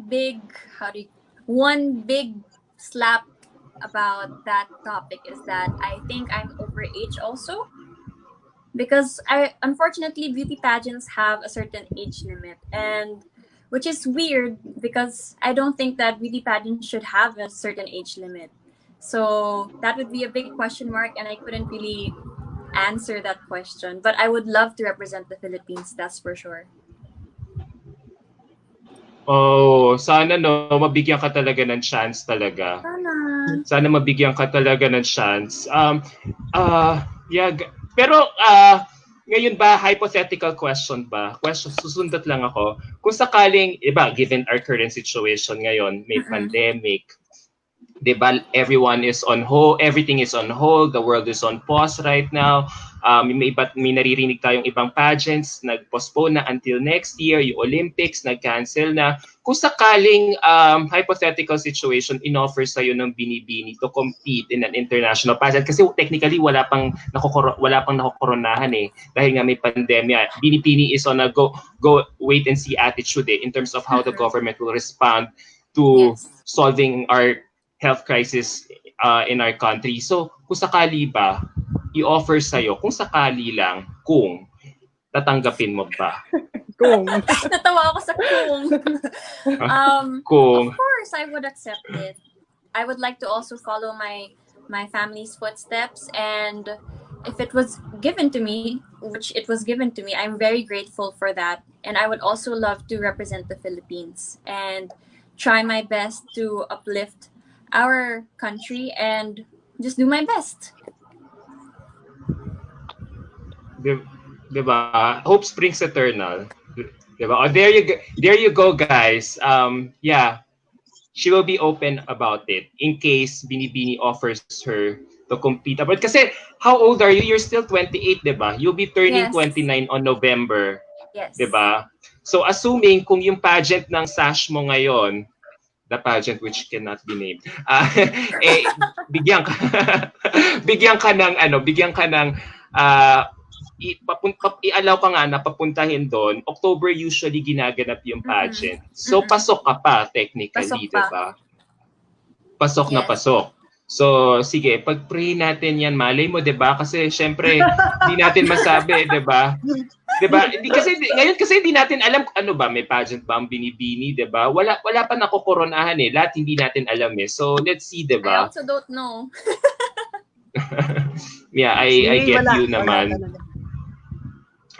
big slap about that topic is that I think I'm overage also, because I unfortunately beauty pageants have a certain age limit, and which is weird because I don't think that beauty pageants should have a certain age limit. So that would be a big question mark, and I couldn't really answer that question. But I would love to represent the Philippines, that's for sure.
Oh, sana no, mabigyan ka talaga ng chance talaga.
Sana.
Sana mabigyan ka talaga ng chance. Yeah, pero ngayon ba, hypothetical question ba? Question, susundot lang ako. Kung sakaling, iba, given our current situation ngayon, may
Mm-mm.
pandemic, di ba, everyone is on hold, everything is on hold, the world is on pause right now. May naririnig tayong ibang pageants, nag-postpone na until next year, yung Olympics, nag-cancel na. Kung sakaling hypothetical situation, in-offer sa'yo ng Binibini to compete in an international pageant, kasi technically wala pang nakokoronahan eh, dahil nga may pandemya. Binibini is on a go wait and see attitude eh, in terms of how the government will respond to solving our health crisis in our country. So, kung sakali ba, i-offer sa'yo, kung sakali lang, kung tatanggapin mo ba?
Kung.
Natawa ako sa kung.
Kung.
Of course, I would accept it. I would like to also follow my family's footsteps, and if it was given to me, which it was given to me, I'm very grateful for that. And I would also love to represent the Philippines and try my best to uplift our country and just do my best.
Diba? Hope springs eternal. Diba? Oh, there you go, guys. Yeah, she will be open about it in case Binibini offers her to compete. But kasi, how old are you? You're still 28, diba? You'll be turning
Yes.
29 on November.
Yes.
Diba? So, assuming kung yung pageant ng SASH mo ngayon, the pageant which cannot be named, eh, bigyan ka, bigyan ka ng, i-allow ka nga na papuntahin doon. October usually ginaganap yung pageant. So, pasok ka pa, technically,
Pasok pa.
diba? Pasok na
Yes.
pasok. So, sige, pag-pray natin yan, malay mo, diba? Kasi, syempre, hindi natin masabi, diba? Diba? Ngayon kasi hindi natin alam ano ba, may pageant ba ang Binibini, diba? Wala pa nakokoronahan eh. Lahat hindi natin alam eh. So, let's see,
I
diba?
also don't know.
Yeah, I get you naman.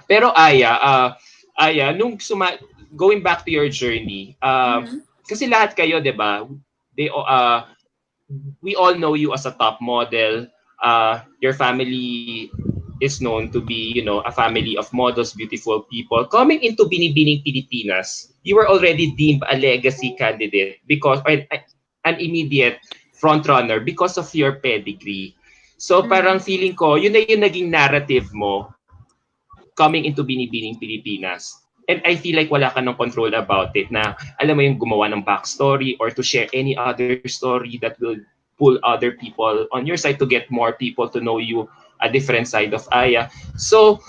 Pero Aya, going back to your journey, kasi lahat kayo, diba? We all know you as a top model. Your family is known to be, a family of models, beautiful people. Coming into Binibining Pilipinas, you were already deemed a legacy candidate because an immediate frontrunner because of your pedigree. So parang feeling ko, yun na yung naging narrative mo coming into Binibining Pilipinas. And I feel like wala ka ng control about it na alam mo yung gumawa ng backstory or to share any other story that will pull other people on your side to get more people to know you a different side of Aya. So,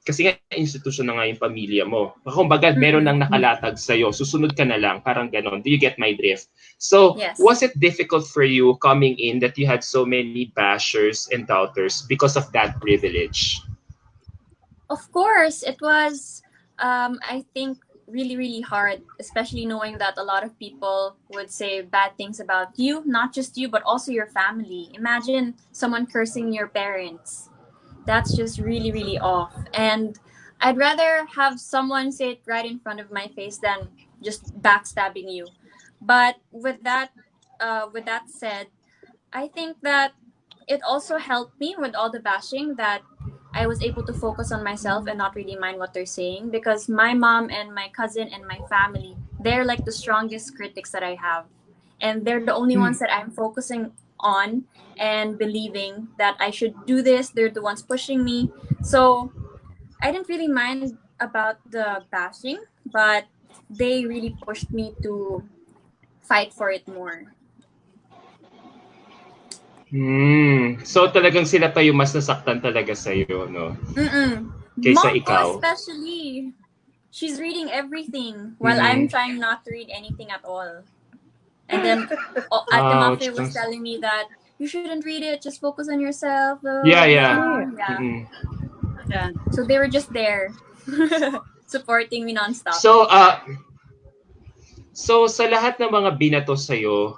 kasi nga institution na nga yung pamilya mo. Kumbaga, meron nang nakalatag sa'yo. Susunod ka na lang. Parang ganon. Do you get my drift? So,
Yes.
was it difficult for you coming in that you had so many bashers and doubters because of that privilege?
Of course, it was, I think, really, really hard, especially knowing that a lot of people would say bad things about you, not just you, but also your family. Imagine someone cursing your parents. That's just really, really off. And I'd rather have someone say it right in front of my face than just backstabbing you. But with that said, I think that it also helped me with all the bashing that I was able to focus on myself and not really mind what they're saying, because my mom and my cousin and my family, they're like the strongest critics that I have. And they're the only ones that I'm focusing on and believing that I should do this. They're the ones pushing me. So I didn't really mind about the bashing, but they really pushed me to fight for it more.
So talagang sila pa yung mas nasaktan talaga sa'yo, no? Kaysa
Mom
ikaw.
especially. She's reading everything while I'm trying not to read anything at all. And then Ate
Ouch.
Mafae was telling me that you shouldn't read it, just focus on yourself.
Yeah, yeah.
Yeah.
Mm-mm.
Yeah.
So they were just there supporting me nonstop.
So sa lahat ng mga binato sa'yo,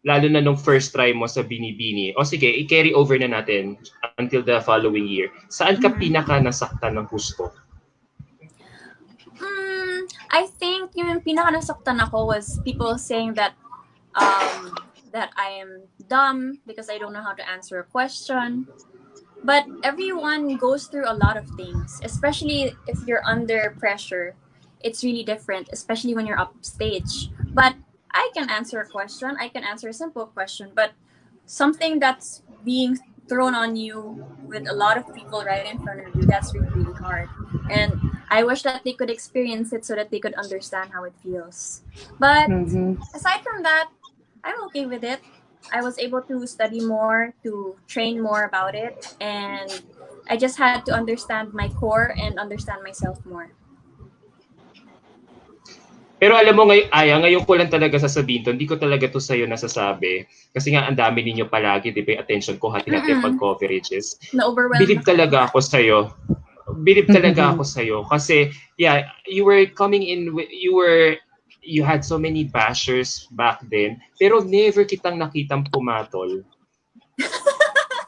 lalo na nung first try mo sa Binibini, o sige, i-carry over na natin until the following year. Saan ka pinaka nasaktan ng gusto?
I think yung pinaka nasaktan ako was people saying that that I am dumb because I don't know how to answer a question. But everyone goes through a lot of things, especially if you're under pressure. It's really different, especially when you're upstage. But I can answer a question. I can answer a simple question. But something that's being thrown on you with a lot of people right in front of you, that's really, really hard. And I wish that they could experience it so that they could understand how it feels. But aside from that, I'm okay with it. I was able to study more, to train more about it, and I just had to understand my core and understand myself more.
Pero alam mo, ngayon ko lang talaga sasabihin to, hindi ko talaga to sa'yo nasasabi. Kasi nga, ang dami ninyo palagi, di ba, yung attention ko, hati-hati pag coverages.
Na-overwhelmed
Believe talaga ako sa'yo. Kasi, yeah, you were coming in, you had so many bashers back then, pero never kitang nakitang pumatol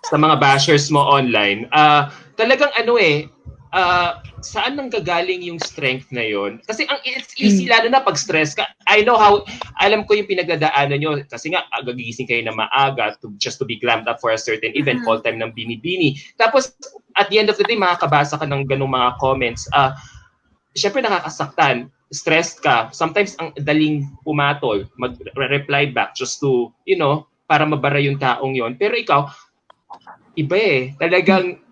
sa mga bashers mo online. Talagang saan nang gagaling yung strength na yon? Kasi it's easy, lalo na pag stress ka. Alam ko yung pinagdadaanan nyo. Kasi nga, gagising kayo na maaga just to be glammed up for a certain event, call time ng Binibini. Tapos, at the end of the day, makakabasa ka ng ganung mga comments. Siyempre, nakakasaktan. Stressed ka. Sometimes, ang daling pumatol, mag-reply back just to, para mabara yung taong yon. Pero ikaw, iba talagang,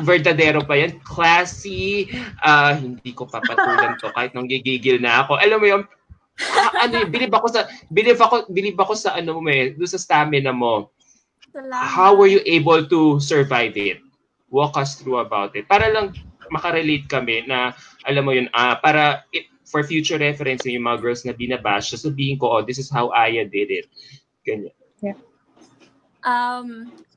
Verdadero pa yan. Classy. Hindi ko papatulan to kahit nung gigigil na ako. Alam mo yun, bilib ako sa doon sa stamina mo.
Salamat.
How were you able to survive it? Walk us through about it. Para lang makarelate kami na, alam mo yun, for future reference yung mga girls na binabash, sabihin ko, this is how Aya did it. Ganyan.
Yeah.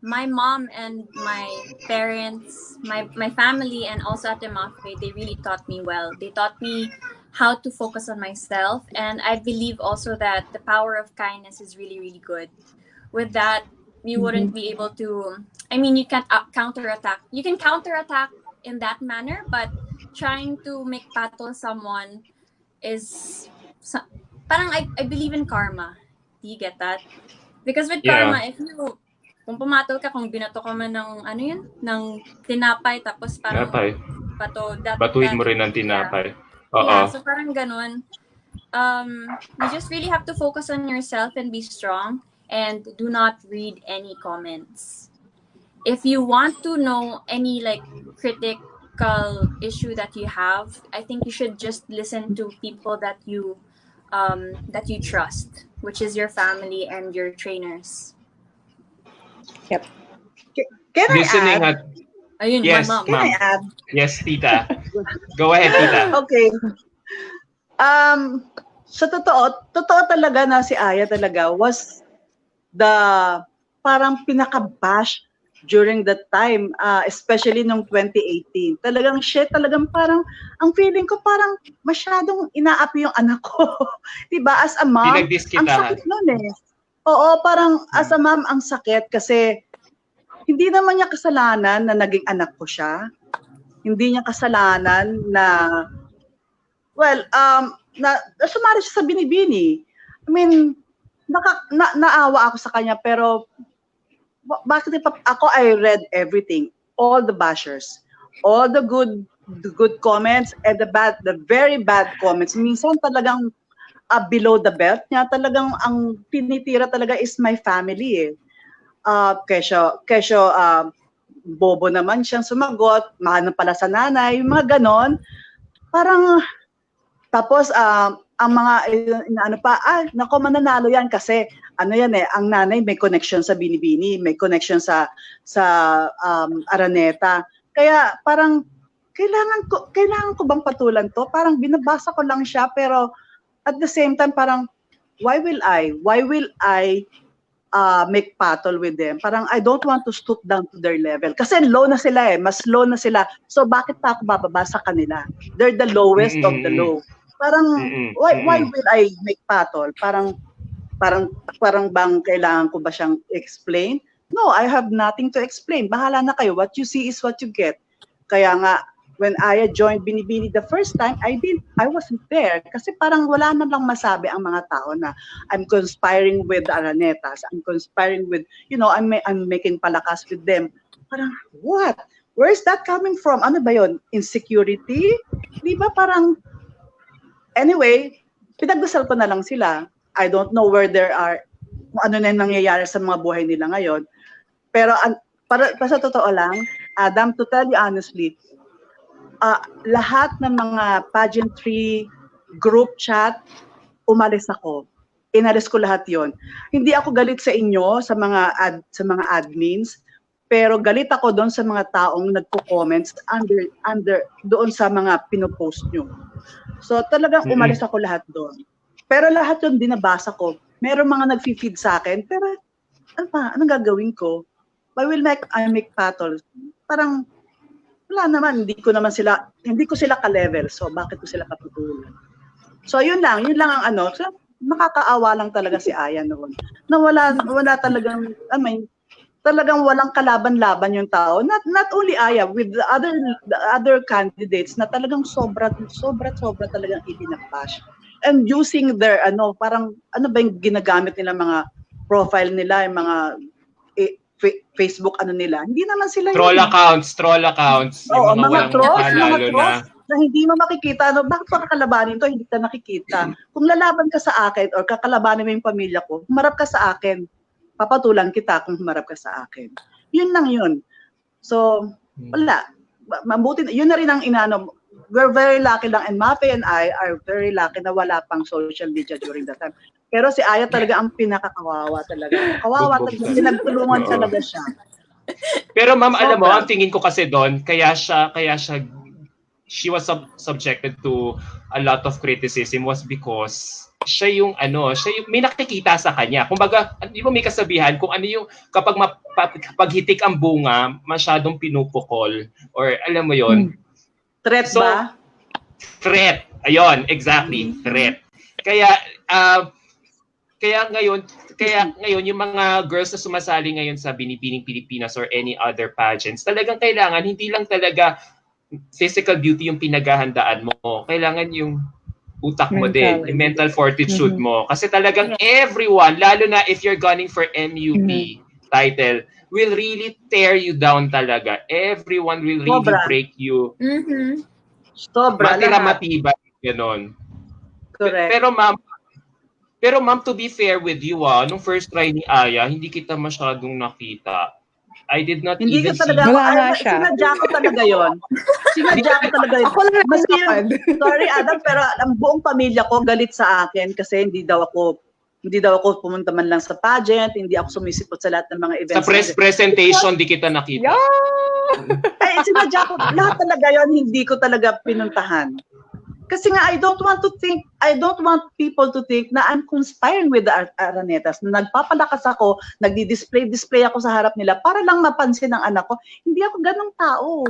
My mom and my parents, my family, and also Ate Mafae, they really taught me well. They taught me how to focus on myself, and I believe also that the power of kindness is really, really good. With that, you wouldn't be able to, you can't counterattack. You can counterattack in that manner, but trying to make battle someone is, parang I believe in karma. Do you get that? Because with karma, kung pumatol ka, kung binato ka man ng, ng tinapay, tapos parang,
batuhin mo rin ng tinapay.
Yeah, so parang ganun. You just really have to focus on yourself and be strong, and do not read any comments. If you want to know any critical issue that you have, I think you should just listen to people that you trust, which is your family and your trainers.
Yep.
Can I
Listening
add?
Ayun,
yes,
ma'am.
Can I add?
Yes, tita. Go ahead, tita.
Okay. Sa totoo talaga na si Aya talaga was the parang pinaka-bash during that time, especially nung 2018. Talagang parang, ang feeling ko parang masyadong inaapi yung anak ko. Diba? As a mom, ang sakit nun Oo, parang as a mom, ang sakit kasi hindi naman niya kasalanan na naging anak ko siya. Hindi niya kasalanan na, sumari siya sa Binibini. Naawa ako sa kanya, pero bakit I read everything, all the bashers, all the good comments and the very bad comments. Minsan talagang below the belt niya, talagang ang tinitira talaga is my family Kesyo bobo naman siyang sumagot, mahal na pala sa nanay, mga ganon. Parang, tapos ang mga nako mananalo yan kasi ang nanay may connection sa Binibini, may connection sa Araneta. Kaya parang kailangan ko bang patulan to? Parang binabasa ko lang siya, pero at the same time parang why will I make battle with them? Parang I don't want to stoop down to their level. Kasi low na sila mas low na sila. So bakit pa ako bababa sa kanila? They're the lowest of the low. Parang why will I make battle? Parang bang kailangan ko ba siyang explain? No, I have nothing to explain. Bahala na kayo. What you see is what you get. Kaya nga, when I joined Binibini the first time, I wasn't there. Kasi parang wala na lang masabi ang mga tao na I'm conspiring with the Aranetas. I'm conspiring with, I'm making palakas with them. Parang, what? Where is that coming from? Ano ba yun? Insecurity? Di ba parang, anyway, pinagdasal ko na lang sila. I don't know where there are, kung ano na yung nangyayari sa mga buhay nila ngayon. Pero para sa totoo lang, Adam, to tell you honestly, lahat ng mga pageantry, group chat, umalis ako. Inalis ko lahat yon. Hindi ako galit sa inyo, sa mga admins, pero galit ako doon sa mga taong nagko-comments under doon sa mga pinopost nyo. So talagang umalis ako lahat doon. Pero lahat yun dinabasa ko. Meron mga nag-feed sa akin, pero anong gagawin ko? I make battles. Parang wala naman, hindi ko sila ka-level. So bakit ko sila patutulan? So yun lang ang so, nakakaawa lang talaga si Aya noon. Na wala talagang talagang walang kalaban-laban yung tao. Not only Aya, with the other candidates na talagang sobra talagang ibinabash. And using their parang ano ba yung ginagamit nila mga profile nila, yung mga Facebook nila. Hindi naman sila
troll accounts.
Oo, mga trolls na hindi mo makikita. Bakit pa kakalabanin to? Hindi ka nakikita. Kung lalaban ka sa akin or kakalabanin mo yung pamilya ko, humarap ka sa akin. Papatulan kita kung humarap ka sa akin. Yun lang yun. So, wala. Mabuti, yun na rin ang we're very lucky lang, and Mafae and I are very lucky na wala pang social media during that time. Pero si Aya talaga ang pinakakawawa talaga. Kawawa talaga. Pinagtulungan talaga siya.
Pero ma'am, alam mo, ang tingin ko kasi doon, she was subjected to a lot of criticism was because siya yung may nakikita sa kanya. Kumbaga, di ba may kasabihan kung ano yung kapag hitik ang bunga, masyadong pinupukol or alam mo yon.
Threat ba?
Threat. Ayun, exactly. Threat. Kaya ngayon yung mga girls na sumasali ngayon sa Binibining Pilipinas or any other pageants, talagang kailangan hindi lang talaga physical beauty yung pinaghahandaan mo. Kailangan yung utak mo din, yung mental fortitude mo. Kasi talagang everyone, lalo na if you're gunning for MUP title, will really tear you down talaga. Everyone will really break you. Sobra. Matira-matibay. Ganon.
Correct.
Pero ma'am, to be fair with you, nung first try ni Aya, hindi kita masyadong nakita. I did not
hindi
even
ka talaga, sinadya ko talaga yun. Sorry Adam, pero ang buong pamilya ko galit sa akin kasi hindi daw ako pumunta man lang sa pageant, hindi ako sumisipot sa lahat ng mga events.
Sa press presentation, di kita nakita.
Sinadya ko, lahat talaga yun, hindi ko talaga pinuntahan. Kasi nga, I don't want people to think na I'm conspiring with the Aranetas. Na nagpapalakas ako, nagdi-display ako sa harap nila para lang mapansin ng anak ko. Hindi ako ganong tao.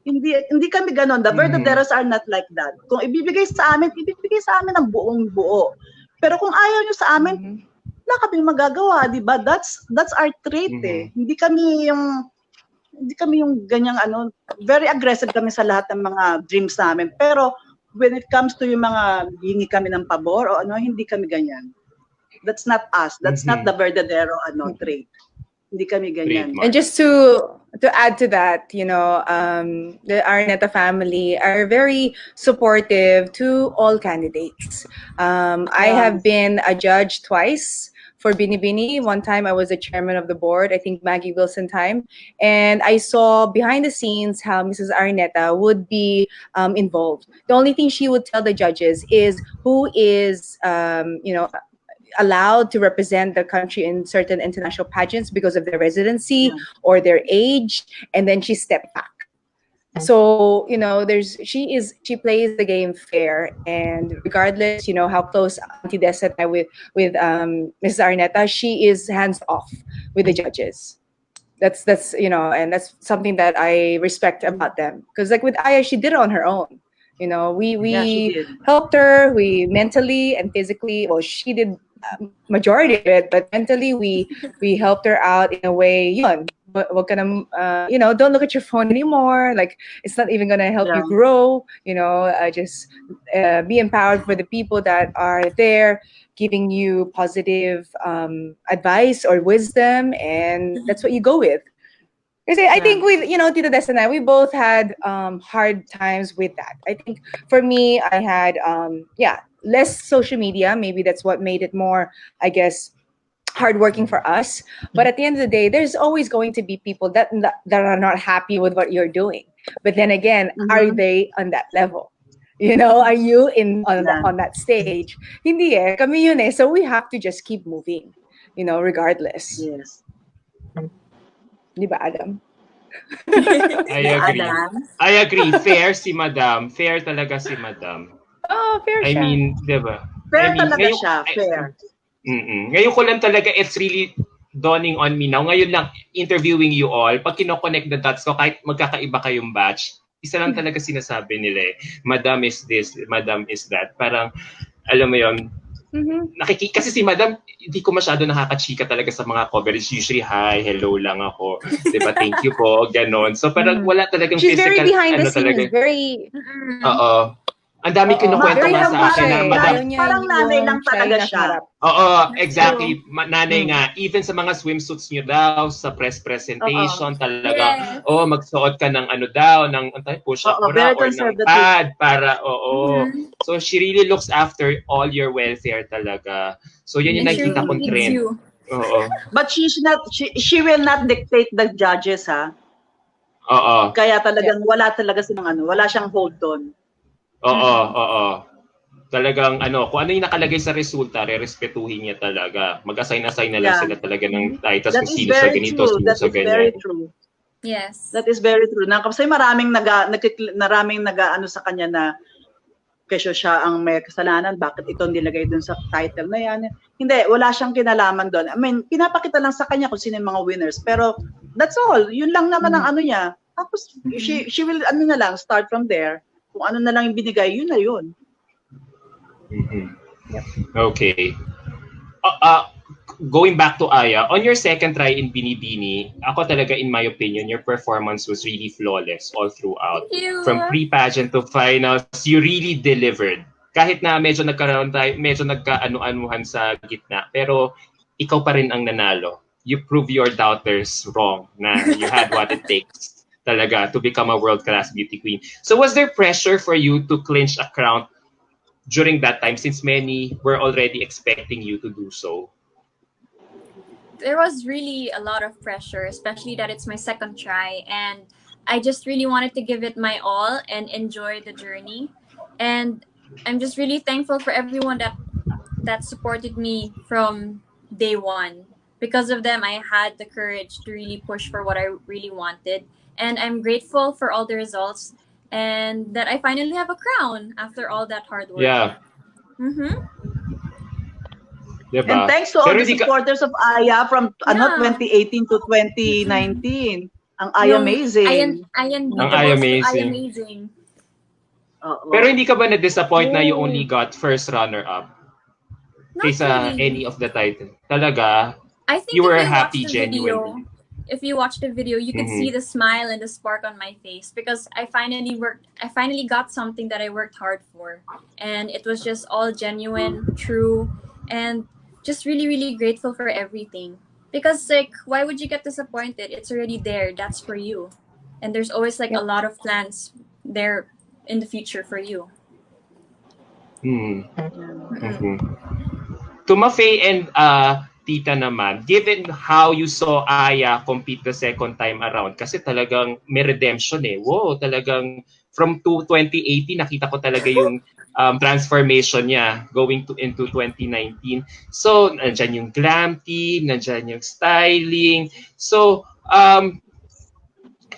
Hindi kami ganon. The Verdaderos are not like that. Kung ibibigay sa amin ng buong buo. Pero kung ayaw nyo sa amin, wala kaming magagawa, di ba? That's our trait eh. Hindi kami yung ganyang very aggressive kami sa lahat ng mga dreams namin. Pero when it comes to yung mga hingi kami ng pabor o hindi kami ganyan. That's not us. That's not the Verdadero trait. Hindi kami ganyan.
And just to add to that, the Araneta family are very supportive to all candidates. I have been a judge twice for Binibini. One time I was the chairman of the board, I think Maggie Wilson time. And I saw behind the scenes how Mrs. Araneta would be involved. The only thing she would tell the judges is who is, allowed to represent the country in certain international pageants because of their residency or their age. And then she stepped back. So she plays the game fair, and regardless how close Auntie Des and I with Mrs. Arnetta, she is hands off with the judges. That's and that's something that I respect about them, because like with Aya, she did it on her own. we
Yeah, she
we
did.
helped her, we mentally and physically, well, she did majority of it, but mentally we helped her out in a way. Yun, wag ka na, don't look at your phone anymore, like it's not even gonna help you
Yeah.
grow. Just be empowered for the people that are there giving you positive advice or wisdom, and that's what you go with. Kasi I
Yeah.
think with Tita Des and I, we both had hard times with that. I think for me, I had less social media. Maybe that's what made it more, I guess, hardworking for us. But at the end of the day, there's always going to be people that are not happy with what you're doing. But then again, are
Mm-hmm.
they on that level? Are you
Yeah.
on that stage? Hindi kami yun eh. So we have to just keep moving, regardless.
Yes.
Di ba, Adam?
I agree.
Adam.
I agree. Fair si Madam. Fair talaga si Madam.
Oh, fair
I
siya.
mean, di ba?
Fair
I mean,
talaga
ngayon,
siya. Fair.
ngayon ko lang talaga, it's really dawning on me now. Ngayon lang, interviewing you all, pag kinoconnect the dots ko, kahit magkakaiba kayong batch, isa lang talaga sinasabi nila eh. Madam is this, Madam is that. Parang, alam mo yon, kasi si Madam, hindi ko masyado nakakachika talaga sa mga coverage. Usually, hi, hello lang ako. Diba, thank you po, ganon. So parang wala talagang
She's very
physical,
behind the
talaga.
scenes, very
Oo. Ang dami kinukwento
very
nga sa
humble
akin
siya
na
eh.
Madam.
Ayaw niya
Parang nanay lang talaga
nasa
siya.
harap.
Oo, exactly. Nanay nga, even sa mga swimsuits niyo daw, sa press presentation, talaga,
Yes.
magsuot ka ng ano daw, ng push-up
Oo,
bra
very
or ng
conservative.
pad para, So, she really looks after all your welfare talaga. So, yun yung
And she
nakita
really
kong
needs
trend.
you.
Oo.
But she will not dictate the judges, ha?
Oo.
Kaya talagang wala talaga wala siyang hold on.
Oo. Talagang kung ano yung nakalagay sa resulta, re-respetuhin niya talaga. Mag-assign na lang
Yeah.
sila talaga ng titles
That
kung
is
sino sa
very
ganito,
true.
sino
That
sa
is very
ganyan.
true.
Yes.
That is very true. Kasi maraming naraming ano sa kanya na kesyo siya ang may kasalanan, bakit ito nilagay dun sa title na yan. Hindi, wala siyang kinalaman doon. I mean, pinapakita lang sa kanya kung sino yung mga winners. Pero that's all. Yun lang naman ang ano niya. Tapos she will na lang, start from there. Kung ano na lang yung binigay, yun na yun.
Okay. Going back to Aya, on your second try in Binibini, ako talaga, in my opinion, your performance was really flawless all throughout.
Thank you.
From pre-pageant to finals, you really delivered. Kahit na medyo nagka-ano-anuhan sa gitna, pero ikaw pa rin ang nanalo. You prove your doubters wrong na you had what it takes talaga to become a world-class beauty queen. So was there pressure for you to clinch a crown during that time, since many were already expecting you to do so?
There was really a lot of pressure, especially that it's my second try, and I just really wanted to give it my all and enjoy the journey. And I'm just really thankful for everyone that supported me from day one. Because of them, I had the courage to really push for what I really wanted, and I'm grateful for all the results and that I finally have a crown after all that hard work.
Yeah. Diba?
And thanks to all the supporters of Aya from 2018 to 2019. Ang Aya amazing.
Ang Aya amazing. Pero hindi ka ba na-disappoint na you only got first runner-up? Kaysa any of the title? Talaga?
I think
you were
if
happy,
watch the
genuinely.
If you watch the video, you can see the smile and the spark on my face because I finally got something that I worked hard for. And it was just all genuine, true, and just really, really grateful for everything. Because why would you get disappointed? It's already there. That's for you. And there's always a lot of plans there in the future for you.
To Mafae and Tita naman, given how you saw Aya compete the second time around, kasi talagang may redemption eh. Wow, talagang from 2018, nakita ko talaga yung transformation niya going into 2019. So, nandyan yung glam team, nandyan yung styling. So,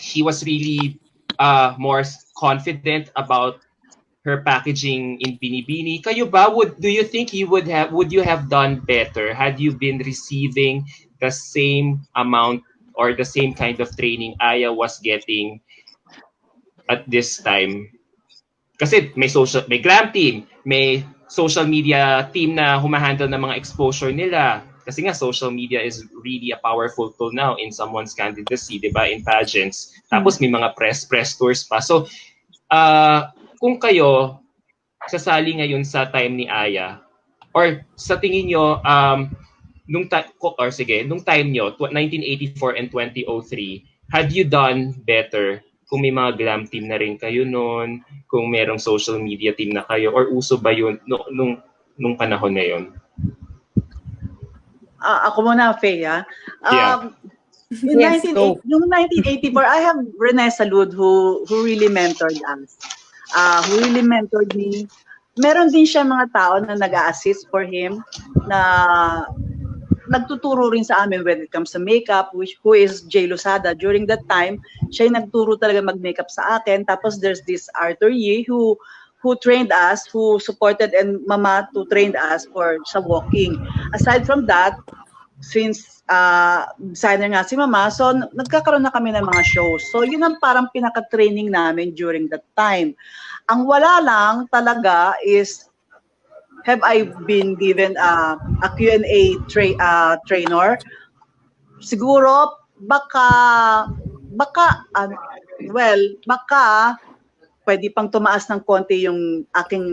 she was really more confident about her packaging in Binibini. Kayo ba, do you think would you have done better had you been receiving the same amount or the same kind of training Aya was getting at this time? Kasi may glam team, may social media team na humahandle ng mga exposure nila. Kasi nga, social media is really a powerful tool now in someone's candidacy, di ba, in pageants. Tapos may mga press tours pa. So, kung kayo sasali ngayon sa time ni Aya, or sa tingin nyo, nung time nyo, 1984 and 2003, had you done better kung may mga glam team na rin kayo noon, kung merong social media team na kayo, or uso ba yun nung panahon na yun?
Ako muna, Faye.
Yeah.
Yung 1984, I have Rene Salud who really mentored us. Who really mentored me. Meron din siya mga tao na nag-a-assist for him, na nagtuturo rin sa amin when it comes to makeup, who is Jay Losada. During that time, siya yung nagturo talaga mag-makeup sa akin. Tapos there's this Arthur Yee who trained us, who supported and Mama to train us sa walking. Aside from that, since designer nga si Mama, so nagkakaroon na kami ng mga shows. So yun ang parang pinaka-training namin during that time. Ang wala lang talaga is, have I been given a Q&A trainer? Siguro, baka pwede pang tumaas ng konti yung aking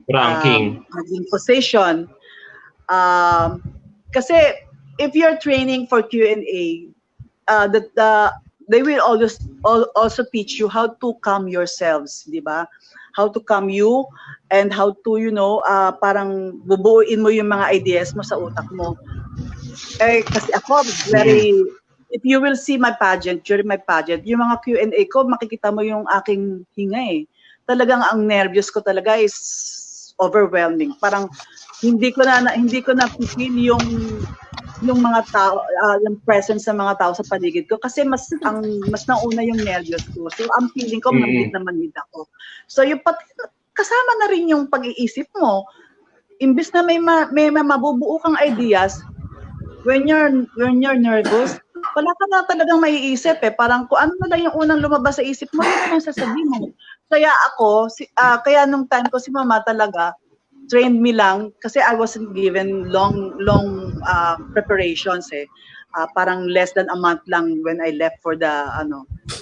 ranking,
position. Kasi if you're training for Q&A, they will also teach you how to calm yourselves, di ba? How to calm you and how to, parang bubuuin mo yung mga ideas mo sa utak mo. Kasi ako, if you will see my pageant, during my pageant, yung mga Q&A ko, makikita mo yung aking hinga eh. Talagang ang nervous ko talaga is overwhelming. Parang hindi ko na feel yung mga tao, yung presence ng mga tao sa paligid ko kasi mas nauna yung nervous ko. So ang feeling ko manhid ako. So yung kasama na rin yung pag-iisip mo. Imbis na may mabubuo kang ideas, when you're nervous, wala ka na talagang maiisip eh. Parang kung ano na lang yung unang lumabas sa isip mo, yun ang sasabihin mo. Kaya kaya nung time ko si Mama talaga, trained me lang kasi I wasn't given long preparations eh. Parang less than a month lang when I left for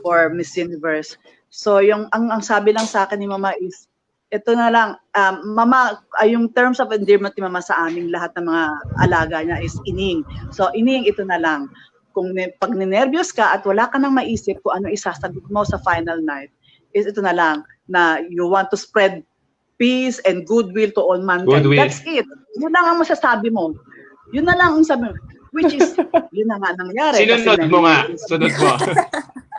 for Miss Universe. So ang sabi lang sa akin ni Mama is, ito na lang, Mama, yung terms of endearment ni Mama sa aming lahat ng mga alaga niya is ining. So ining, ito na lang. Kung pag ninervyos ka at wala ka nang maisip kung ano isasagot mo sa final night, is ito na lang, na you want to spread peace and goodwill to all mankind. That's it. Yun lang ang masasabi mo. Yun na lang ang sabi mo. Which is, yun na nga nangyari.
Sunod mo nga. Sunod mo.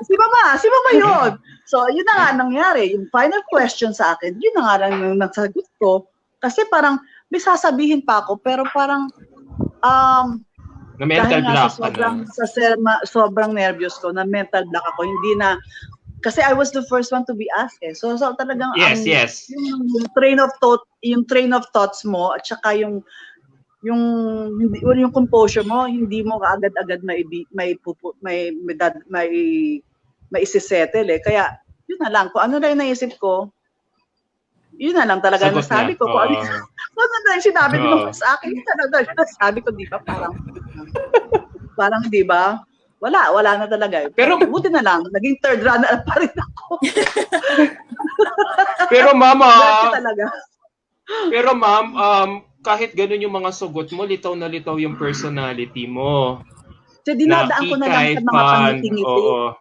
Si Mama yun. So, yun na nga nangyari. Yung final question sa akin, yun na nga lang yung nagsagot ko. Kasi parang, may sasabihin pa ako, pero parang,
na mental block.
Sobrang nervous ko, na mental block ako. Hindi na, kasi I was the first one to be asked eh. So talagang
yes.
Yung train of thoughts mo at saka yung composure mo, hindi mo kaagad-agad may isisettle eh. Kaya yun na lang, kung ano na yung naisip ko, yun na lang talaga nasabi ko. Kung ano na yung sinabi mo sa akin, yun na lang nasabi ko, di ba? Parang di ba? Wala na talaga. Pero buti na lang, naging third runner pa rin ako.
Pero ma'am, kahit ganun yung mga sugot mo, litaw na litaw yung personality mo.
So dinadaan ko na lang sa mga pangiti-ngiti.
Oo.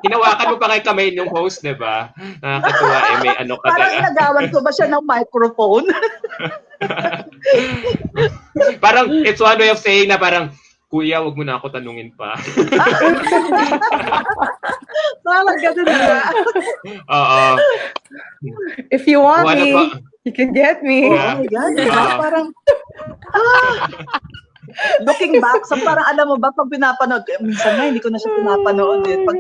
Hinawakan mo pa kay kamay ng host, di ba? Nakakatuwa eh, may ano ka.
Parang inagawan ko ba siya ng microphone?
Parang, it's one way of saying na parang, Kuya, wag mo na ako tanungin pa.
Parang gano'n na.
Oo.
If you want me, you can get me.
Oh my God. Parang, Looking back, so parang alam mo ba, pag pinapanood, minsan nga hindi ko na siya pinapanood eh. Pag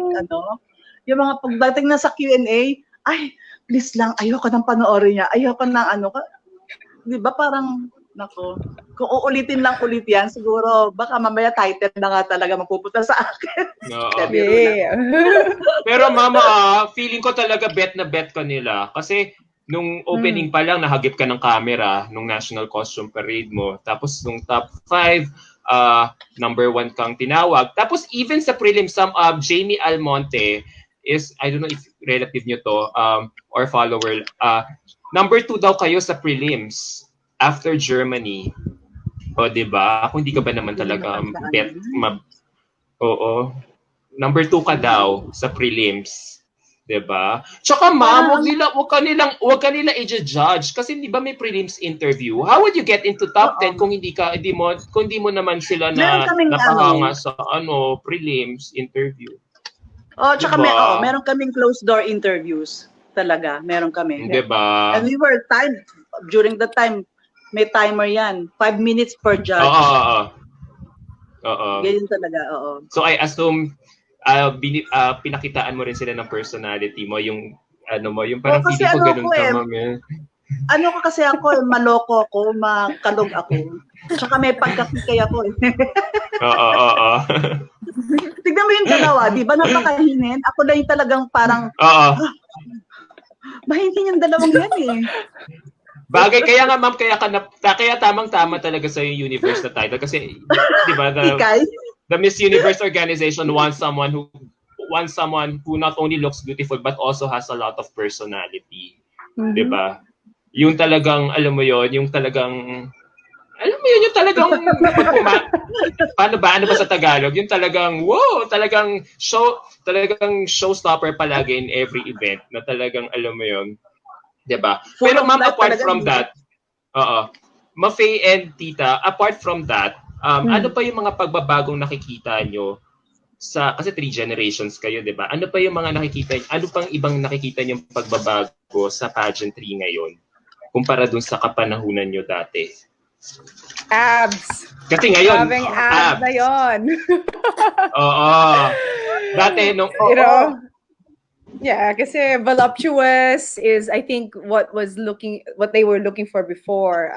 yung mga pagdating na sa Q&A, ay, please lang, ayoko nang panoorin niya. Ayoko nang di ba parang, nako, kung uulitin lang ulit yan, siguro, baka mamaya title na nga talaga mapupunta sa akin.
Yeah.
Pero mama, feeling ko talaga bet na bet ka nila. Kasi nung opening pa lang, nahagip ka ng camera nung National Costume Parade mo. Tapos nung top 5, number 1 kang tinawag. Tapos even sa prelim, Jamie Almonte is, I don't know if relative nyo to, or follower, number 2 daw kayo sa prelims after Germany. O, diba? Kung hindi ka ba naman talaga bet, oo. Number 2 ka daw sa prelims. Diba? Tsaka ma'am, wag ka nila i-judge kasi di ba may prelims interview? How would you get into top 10 kung hindi mo naman sila na napahanga sa prelims interview?
Tsaka
diba?
meron kaming closed door interviews. Talaga, meron kami.
Diba?
And we were timed during the time. May timer yan. 5 minutes per judge.
Oo.
Ganyan talaga, oo.
So I assume pinakitaan mo rin sila ng personality mo, yung yung parang feeling ko ganun ka, ma'am.
Ano ko kasi ako, maloko ako, makalog ako. Tsaka may pagkakikay ako.
Oo.
Tignan mo yung dalawa, di ba napakahinin? Ako na yung talagang parang, mahinin yung dalawang yan eh.
Bagay, kaya nga ma'am, kaya tamang-tama talaga sa yung universe na title. Kasi, di ba, the Miss Universe organization wants someone who not only looks beautiful but also has a lot of personality. Di ba? Yung talagang, alam mo yung talagang paano ba sa Tagalog? Yung talagang, talagang showstopper palagi in every event na talagang, alam mo yun, diba? Pero ma'am, apart from that, Mafae and Tita, apart from that, ano pa yung mga pagbabagong nakikita nyo kasi 3 generations kayo, diba? Ano pa yung mga ano pang ibang nakikita nyo pagbabago sa pageantry ngayon kumpara dun sa kapanahunan nyo dati?
Abs.
Kasi ngayon,
abs na yun.
Oo. Dati,
yeah, kasi voluptuous is, I think, what they were looking for before.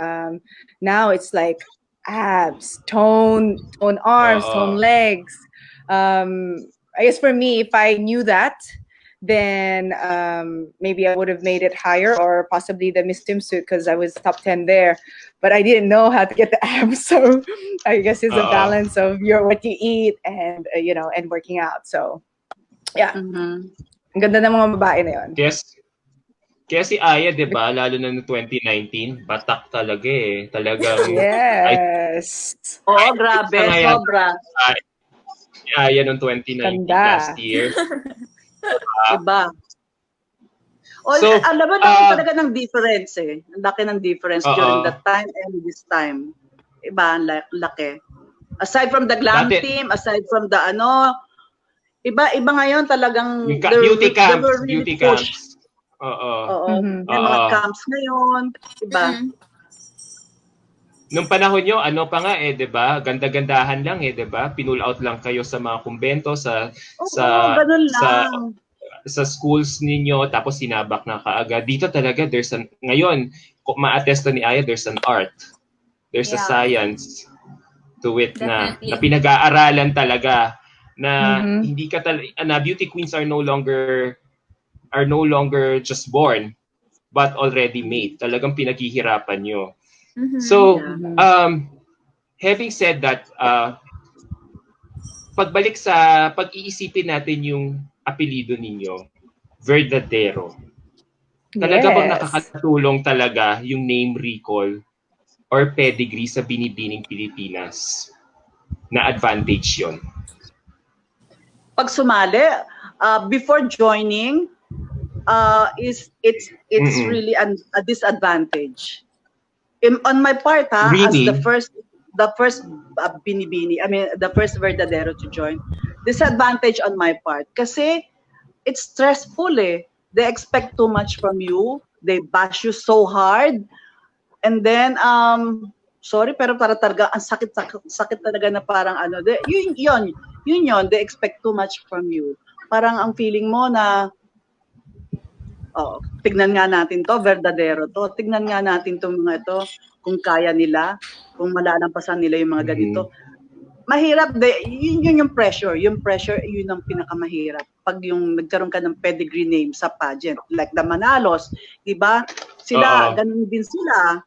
Now it's like abs, tone arms, tone legs. I guess for me, if I knew that, then maybe I would have made it higher, or possibly the Miss Swimsuit because I was top 10 there. But I didn't know how to get the abs, so I guess it's a balance of what you eat and and working out. So yeah. Ang ganda ng mga babae na yun.
Kaya si Aya, di ba, lalo na noong 2019, batak talaga eh. Talagang...
Yes.
Oo, grabe. Sobra.
Si Aya noong 2019, last year.
Diba? So, alam mo, talaga ng difference eh. Ang laki ng difference during that time and this time. Iba, laki. Aside from the glam team, aside from the iba ngayon talagang
beauty camps.
Oo. May mga camps ngayon, iba.
Nung panahon nyo, pa nga 'di ba? Ganda-gandahan lang 'di ba? Pinull out lang kayo sa mga kumbento sa schools ninyo, tapos sinabak na kaagad. Dito talaga ngayon, kung ma-attesto ni Aya, there's an art. There's a science to it na pinag-aaralan talaga. Na hindi ka na beauty queens are no longer just born but already made. Talagang pinaghihirapan nyo. So having said that, pagbalik sa pag-iisipin natin yung apelyido ninyo, Verdadero. Talaga bang nakakatulong talaga yung name recall or pedigree sa Binibining Pilipinas na advantage yon?
Pag sumali, before joining, it's really a disadvantage. On my part,
really?
as the first Binibini, the first Verdadero to join, disadvantage on my part kasi it's stressful eh. They expect too much from you. They bash you so hard, and then sorry, pero para talaga, ang sakit talaga na parang ano, yun, they expect too much from you. Parang ang feeling mo na, tignan nga natin to, verdadero to, tignan nga natin itong mga ito, kung kaya nila, kung malalampasan nila yung mga ganito. Mahirap, yun yung pressure, yun ang pinakamahirap. Pag yung nagkaroon ka ng pedigree name sa pageant, like the Manalos, di ba? Sila, ganun din sila.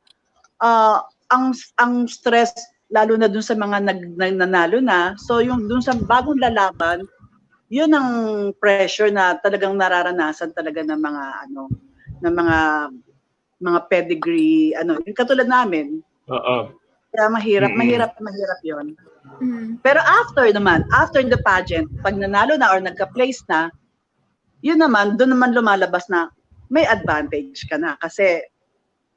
Ang stress, lalo na dun sa mga nanalo na, so yung dun sa bagong lalaban, yun ang pressure na talagang nararanasan talaga ng mga ng mga pedigree yung katulad namin. Kaya mahirap 'yon. Pero after the pageant, pag nanalo na or nagka-place na, yun naman doon naman lumalabas na may advantage ka na kasi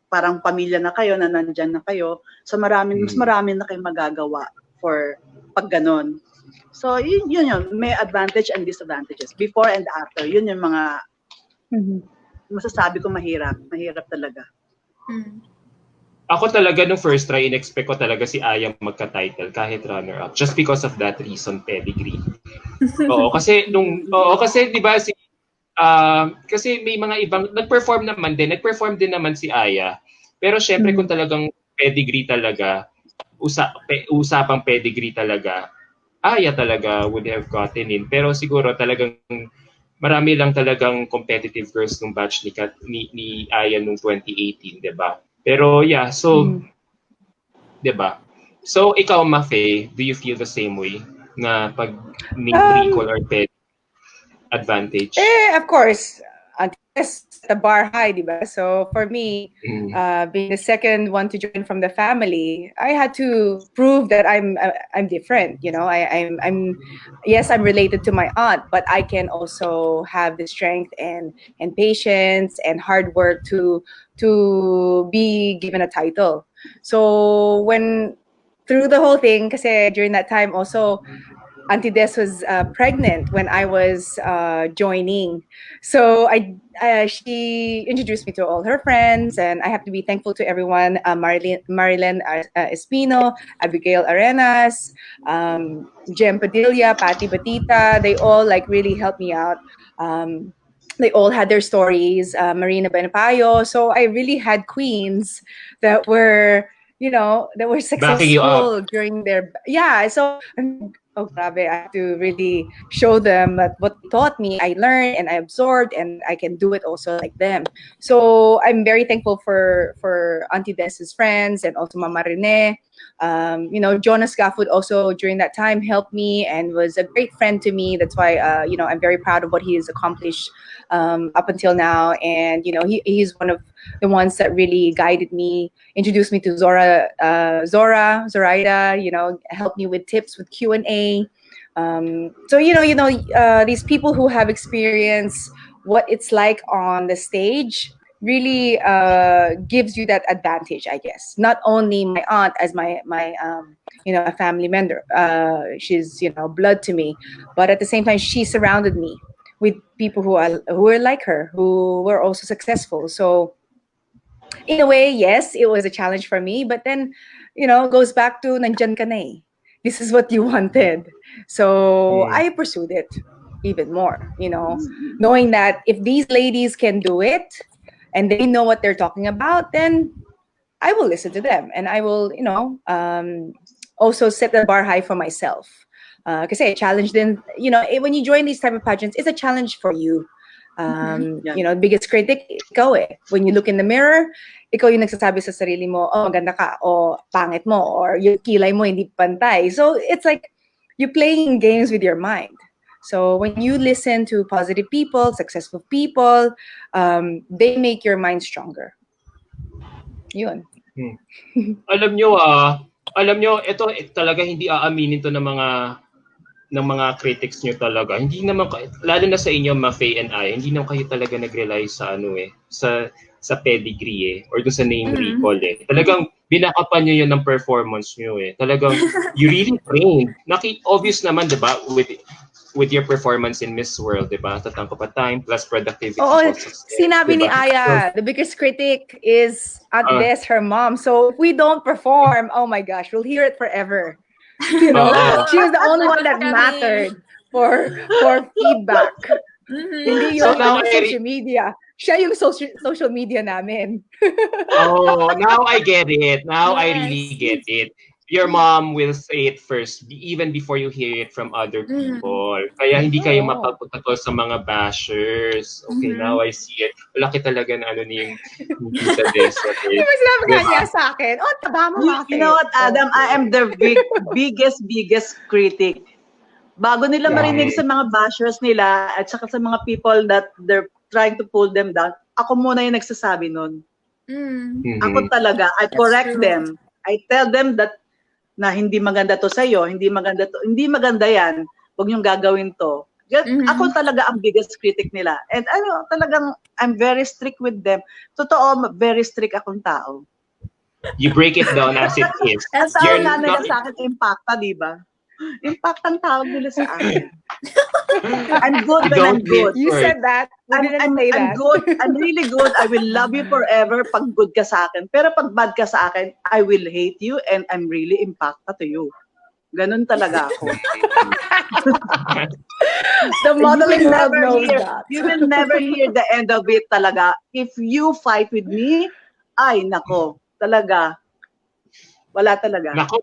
parang pamilya na kayo, na nandyan na kayo, so mas marami na kayong magagawa for pag ganon. So, yun, may advantage and disadvantages. Before and after, yun yung mga masasabi ko mahirap talaga.
Ako talaga, nung first try, in-expect ko talaga si Aya magka-title kahit runner-up. Just because of that reason, pedigree. Kasi di ba, kasi may mga ibang, nag-perform din naman si Aya. Pero syempre, kung talagang pedigree talaga, usapang pedigree talaga, Aya talaga would have gotten in. Pero siguro talagang marami lang talagang competitive girls nung batch ni Aya nung 2018, di ba? Pero yeah, so, di ba? So, ikaw, Mafae, do you feel the same way na pag recall or ped advantage?
Of course. The bar high, di ba? So for me, being the second one to join from the family, I had to prove that I'm different. You know, I'm yes, I'm related to my aunt, but I can also have the strength and patience and hard work to be given a title. So through the whole thing, kasi during that time also, Auntie Des was pregnant when I was joining. So she introduced me to all her friends, and I have to be thankful to everyone, Marilyn Espino, Abigail Arenas, Jem Padilla, Patty Batita. They all really helped me out. They all had their stories, Marina Benapayo. So I really had queens that were, that were successful during their, so grabe, I have to really show them that what taught me, I learned and I absorbed, and I can do it also like them. So I'm very thankful for Auntie Des's friends and also Mama Rene. Jonas Gafford also during that time helped me and was a great friend to me. That's why, I'm very proud of what he has accomplished up until now. And, he's one of the ones that really guided me, introduced me to Zoraida, helped me with tips with Q&A. So, these people who have experienced what it's like on the stage really gives you that advantage, I guess. Not only my aunt as my a family member, she's blood to me, but at the same time she surrounded me with people who are like her, who were also successful. So in a way, yes, it was a challenge for me, but then goes back to nandyan ka na eh. This is what you wanted, so I pursued it even more, knowing that if these ladies can do it and they know what they're talking about, then I will listen to them, and I will, also set the bar high for myself. Because a challenge then, when you join these type of pageants, it's a challenge for you. The biggest critic, ikaw eh. When you look in the mirror, ikaw yung nagsasabi sa sarili mo, oh, maganda ka, o pangit mo, or yung kilay mo hindi pantay. So it's like you're playing games with your mind. So when you listen to positive people, successful people, they make your mind stronger. Yun.
Alam nyo, ito talaga hindi aaminin to ng mga critics nyo talaga. Hindi naman, lalo na sa inyo, Mafae and I, hindi naman kayo talaga nag-rely sa sa pedigree or doon sa name recall eh. Talagang binakapan nyo yun ng performance nyo eh. Talagang you really trained. Obvious naman, diba, with with your performance in Miss World, di ba? Tatangko pa time plus productivity
Oo,
equals success,
sinabi
di
ni
ba? So,
Aya, the biggest critic is at
uh,
best her mom. So if we don't perform, oh my gosh, we'll hear it forever. You know,
oo.
she was the only one
Lagot
that
kami.
mattered for feedback. Hindi
So
yung
now I
social media. Siya yung social media namin.
oh, now I get it. Now I really
Yes.
get it. Your mom will say it first, even before you hear it from other people. Kaya hindi kayo
Oo.
mapagputakol sa mga bashers. Okay, now I see it. Laki talaga na ano ni yung Tita
Di
Desiree.
ba sinabi nga
Diba?
niya sa akin, oh, taba mo,
You know what, Adam? I am the biggest critic. Bago nila marinig sa mga bashers nila at saka sa mga people that they're trying to pull them down, ako muna yung nagsasabi nun. Ako talaga, I correct them. I tell them that na hindi maganda to sa'yo, hindi maganda yan, huwag niyong gagawin to. Ako talaga ang biggest critic nila. And ano, talagang I'm very strict with them. Totoo, very strict akong tao.
You break it down as it is.
Ang
You're
tawag nga nila
not-
sa akin, impacta, di ba? Impact ang tawag nila sa akin. I'm good when I'm good.
You said that. We didn't say
I'm
that.
good. I'm really good. I will love you forever pag good ka sa akin. Pero pag bad ka sa akin, I will hate you and I'm really impacta to you. Ganun talaga ako.
The modeling world knows
hear,
that.
you will never hear the end of it talaga. If you fight with me, ay nako, talaga. Wala talaga.
Naku,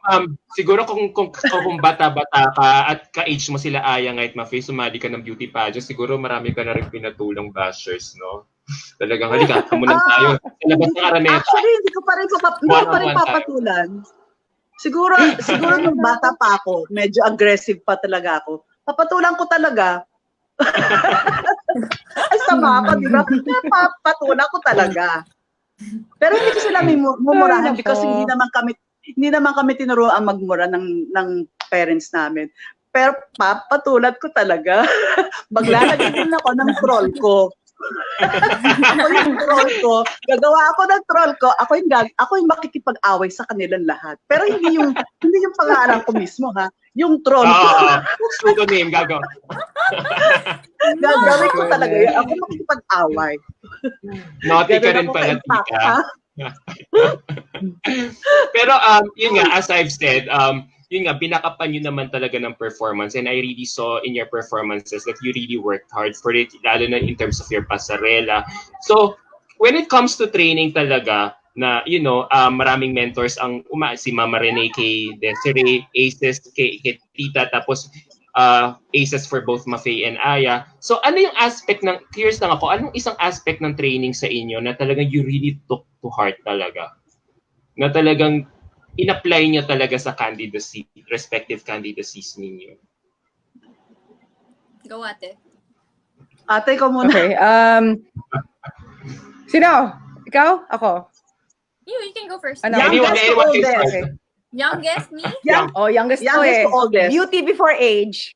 siguro kung bata-bata ka at ka-age mo sila Aya nga't Mafae, sumali ka ng beauty pageant, siguro marami ka na rin pinatulong bashers, no? Talagang halika, kamunan tayo. Sa labas ng Araneta.
Actually, hindi ko pa rin papatulan. Siguro nung bata pa ako, medyo aggressive pa talaga ako. Papatulan ko talaga. Ay, sama ako, di ba? Papatulan ko talaga. Pero hindi ko sila mumurahan because hindi naman kami tinuruan magmura ng parents namin. Pero papatulan ko talaga. Maglalagay din ako ng troll ko. Ako yung troll ko. Gagawa ako ng troll ko. Ako yung makikipag-away sa kanilang lahat. Pero hindi yung pangalan ko mismo, ha? Yung troll ko.
Pseudonym, gagawa.
Gagawin ko talaga yan. Ako makikipag-away.
Naughty ka rin pala, tita. Pero yun nga, as I've said, yun nga, binakapan nyo naman talaga ng performance, and I really saw in your performances that you really worked hard for it, lalo na in terms of your pasarela. So, when it comes to training talaga, na, you know, maraming mentors ang si Mama Rene kay Desiree, Aces kay Tita, tapos Aces for both Mafae and Aya. So, ano yung aspect ng, curious lang ako, anong isang aspect ng training sa inyo na talagang you really took to heart talaga? Na talagang in-apply niyo talaga sa candidacy, respective candidacies ninyo?
Go, ate.
Ate ko muna.
Okay. Sino? Ikaw? Ako?
You can go first.
Ano?
Anyone
Youngest to
can
oldest.
start.
Okay.
Youngest, me?
Youngest to
Youngest to oldest.
Beauty before age.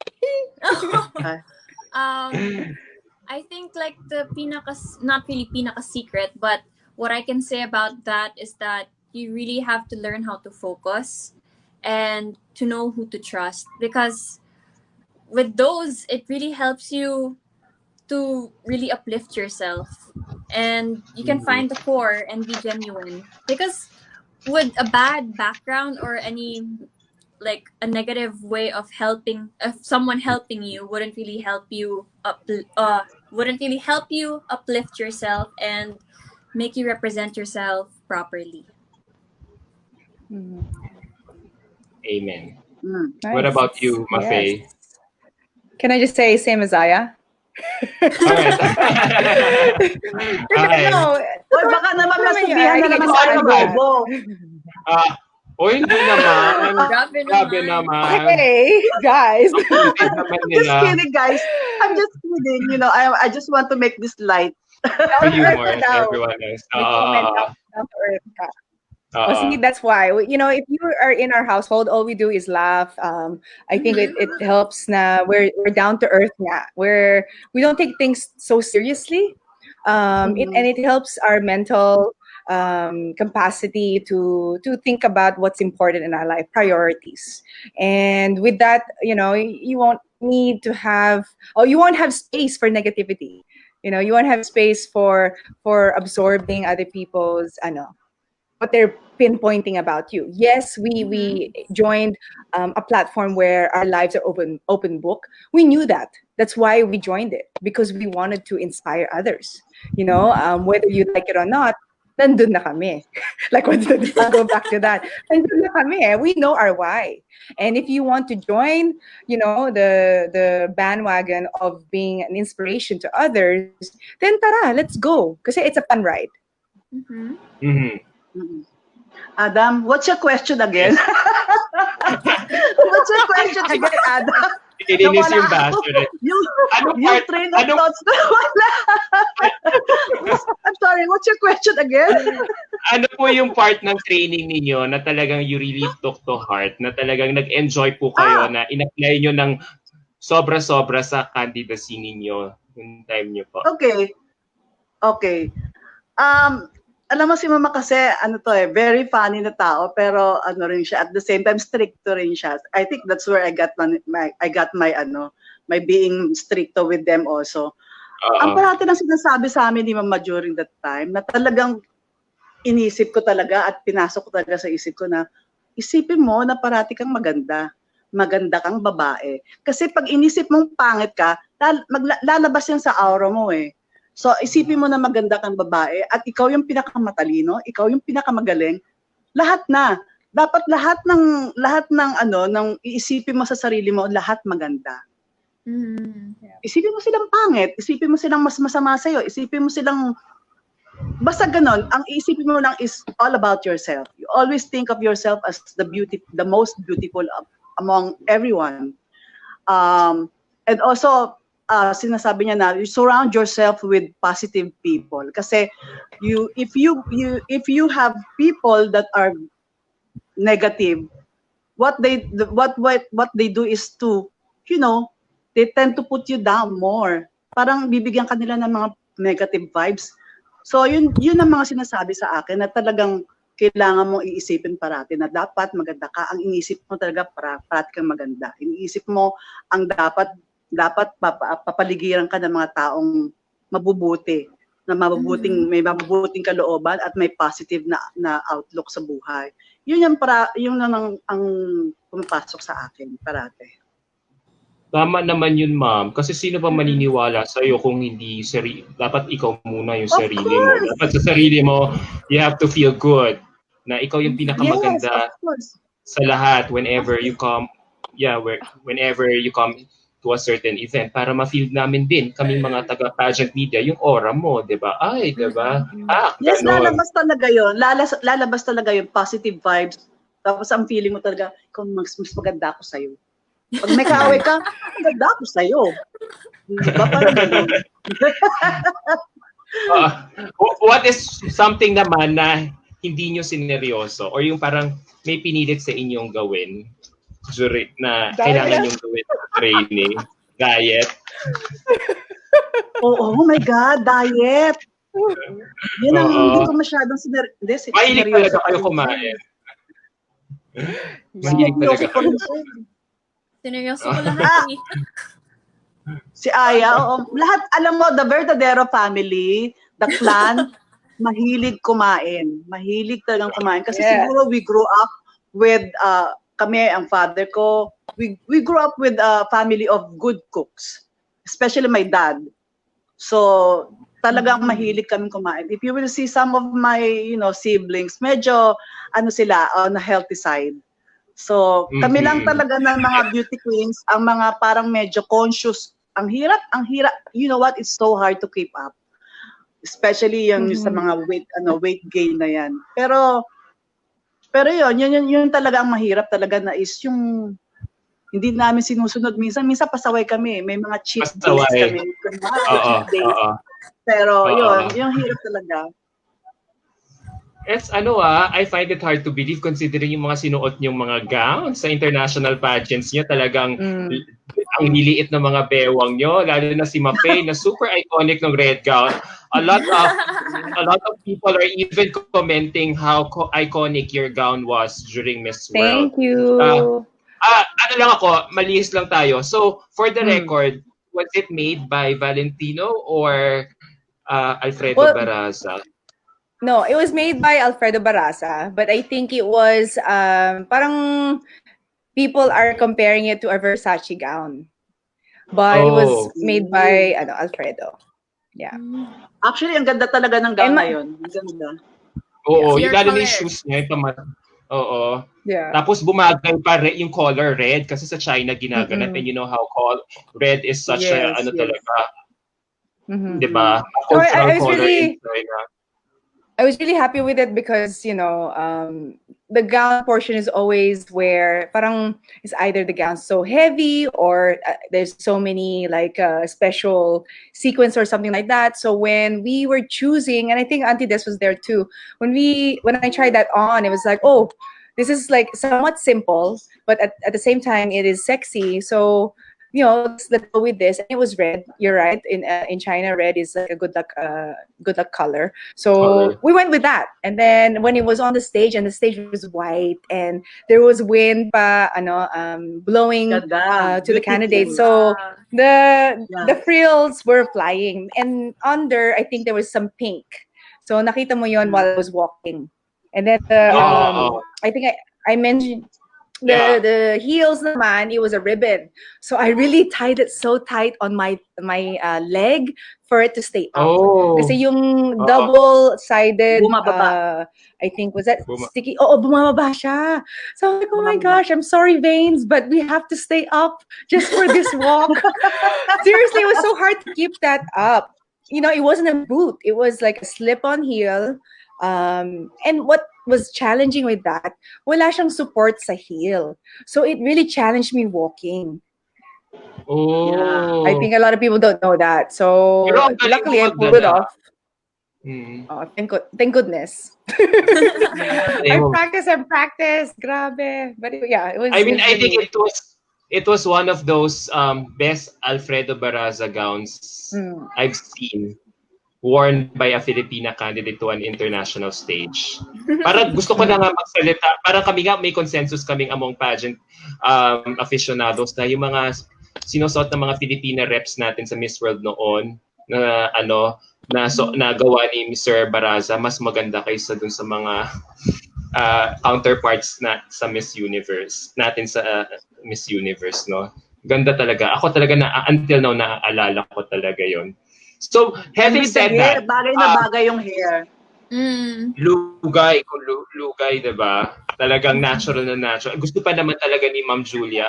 I think like the not really pinaka secret, but what I can say about that is that you really have to learn how to focus and to know who to trust, because with those, it really helps you to really uplift yourself, and you can find the core and be genuine. Because with a bad background or any like a negative way of helping, if someone helping you wouldn't really help you uplift yourself and make you represent yourself properly.
Amen.
Nice.
What about you, Mafae?
Yes. Can I just say same as Aya?
Alright. Alright.
No,
Oy, baka naman masabihan na naman sa akin bobo.
Hindi naman.
Grabe naman.
Okay, guys.
Kapatid naman
Just
nila.
kidding, guys. I'm just kidding. You know, I just want to make this light.
Humor, everyone else.
Down to earth ka. See, that's why. You know, if you are in our household, all we do is laugh. I think it helps na we're down to earth na. We don't take things so seriously. And it helps our mental capacity to think about what's important in our life, priorities. And with that, you won't need to have, or you won't have space for negativity. You won't have space for absorbing other people's what they're pinpointing about you. Yes, we joined a platform where our lives are open book. We knew that. That's why we joined it, because we wanted to inspire others. Whether you like it or not, nandun na kami. Like I'll go back to that. Nandun na kami. We know our why. And if you want to join, the bandwagon of being an inspiration to others, then tara, let's go. Kasi it's a fun ride.
Adam, what's your question again? What's your question again, Adam?
Ininis yung basket.
Yung train of thoughts na wala. I'm sorry, what's your question again?
Ano po yung part ng training ninyo na talagang you really took to heart, na talagang nag-enjoy po kayo, na in-apply nyo ng sobra-sobra sa candidacy ninyo yung time nyo po?
Okay. Alam mo si Mama kasi, very funny na tao, pero rin siya, at the same time, stricto rin siya. I think that's where I got my being stricto with them also. Ang parati lang sinasabi sa amin ni Mama during that time, na talagang inisip ko talaga at pinasok ko talaga sa isip ko na, isipin mo na parati kang maganda kang babae. Kasi pag inisip mong pangit ka, lalabas yan sa aura mo eh. So, isipin mo na maganda kang babae at ikaw yung pinakamatalino, ikaw yung pinakamagaling, lahat na. Dapat lahat ng iisipin mo sa sarili mo, lahat maganda. Isipin mo silang pangit, isipin mo silang mas masama sa'yo, isipin mo silang, basta ganon, ang isipin mo lang is all about yourself. You always think of yourself as the most beautiful among everyone. And also, sinasabi niya na you surround yourself with positive people kasi if you have people that are negative, what they do is to they tend to put you down more, parang bibigyan kanila ng mga negative vibes. So yun ang mga sinasabi sa akin na talagang kailangan mong iisipin parati na dapat maganda ka. Ang iniisip mo talaga parati kang maganda. Iniisip mo ang dapat papaligiran ka ng mga taong mabubuti, na may mabubuting kalooban at may positive na outlook sa buhay. Yun ang pumapasok sa akin parate.
Tama naman yun, ma'am. Kasi sino ba maniniwala sa'yo kung hindi dapat ikaw muna yung sarili mo. Dapat sa sarili mo, you have to feel good na ikaw yung pinakamaganda sa lahat whenever you come to a certain event para ma-feel namin din kaming mga taga-pageant media yung aura mo, 'di ba? Ay, 'di ba?
Yes, lalabas talaga 'yon. Lalabas talaga yung positive vibes. Tapos ang feeling mo talaga, ikaw mas maganda ako sa iyo. Pag may kaaway ka, maganda ako sa iyo. Diba parang gano'n?
What is something naman na hindi nyo sineryoso or yung parang may pinilit sa inyong gawin na kailangan yung gawin sa training? Diet?
Oh my God, diet! Yan ang hindi ko masyadong sineryoso.
Mahilig talaga kayo kumain. Mahilig talaga kayo.
Sineryoso ko lahat.
Si Aya, lahat, alam mo, the Verdadero family, the clan, mahilig kumain. Mahilig talagang kumain. Kasi siguro we grew up with kami, ang father ko, we grew up with a family of good cooks, especially my dad. So, talagang mahilig kami kumain. If you will see some of my, siblings, medyo, sila, on the healthy side. So, kami lang talaga ng mga beauty queens, ang mga parang medyo conscious. Ang hirap. You know what? It's so hard to keep up. Especially yung sa mga weight gain na yan. Pero yun talaga ang mahirap talaga na is yung hindi namin sinusunod. Minsan pasaway kami. May mga cheat days kami. Pero yung hirap talaga.
It's I find it hard to believe considering yung mga sinuot niyong mga gowns sa international pageants niya talagang ang liliit ng mga bewang nyo, lalo na si Mafae na super iconic ng red gown. A lot of people are even commenting how iconic your gown was during Miss World.
Thank you.
Ano lang ako, malihis lang tayo. So, for the record, was it made by Valentino or Alfredo Baraza?
No, it was made by Alfredo Baraza, but I think it was parang people are comparing it to a Versace gown. But it was made by Alfredo. Yeah.
Actually, ang ganda talaga ng gown na yun. Ang ganda.
Oo, yung lalo na yung shoes niya. Oo.
Yeah.
Tapos bumagal pa yung color red kasi sa China ginaganap and you know how red is such a talaga. Diba?
So I was really happy with it because, you know, the gown portion is always where parang is either the gown so heavy or there's so many like special sequence or something like that. So when we were choosing, and I think Auntie Des was there too, when I tried that on, it was like, oh, this is like somewhat simple, but at the same time it is sexy. So you know, let's go with this. And it was red. You're right. In China, red is like a good luck color. So we went with that. And then when it was on the stage, and the stage was white, and there was wind blowing to the candidates. So the frills were flying, and under I think there was some pink. So nakita mo yon while I was walking, and then I think I mentioned. The heels naman, it was a ribbon. So I really tied it so tight on my leg for it to stay up. Kasi yung double-sided, I think, was that sticky? Bumababa siya. So I'm like, oh my gosh, I'm sorry, Veins, but we have to stay up just for this walk. Seriously, it was so hard to keep that up. You know, it wasn't a boot. It was like a slip-on heel. And what was challenging with that, wala siyang support sa heel. So it really challenged me walking. I think a lot of people don't know that. So luckily I pulled it off. Oh, thank goodness. I practiced. Grabe. But it was.
I mean, I think it was one of those best Alfredo Baraza gowns I've seen. Worn by a Filipina candidate to an international stage. Parang gusto ko na nga magsalita. Parang kami nga may consensus kaming among pageant aficionados na yung mga sinusuot ng mga Filipina reps natin sa Miss World noon na gawa ni Mr. Baraza mas maganda kaysa dun sa mga counterparts na sa Miss Universe natin sa Miss Universe, no. Ganda talaga. Ako talaga until now naaalala ko talaga yon. So, having said that,
bagay na bagay yung hair.
Lugay, diba? Talagang natural na natural. Gusto pa naman talaga ni Ma'am Julia,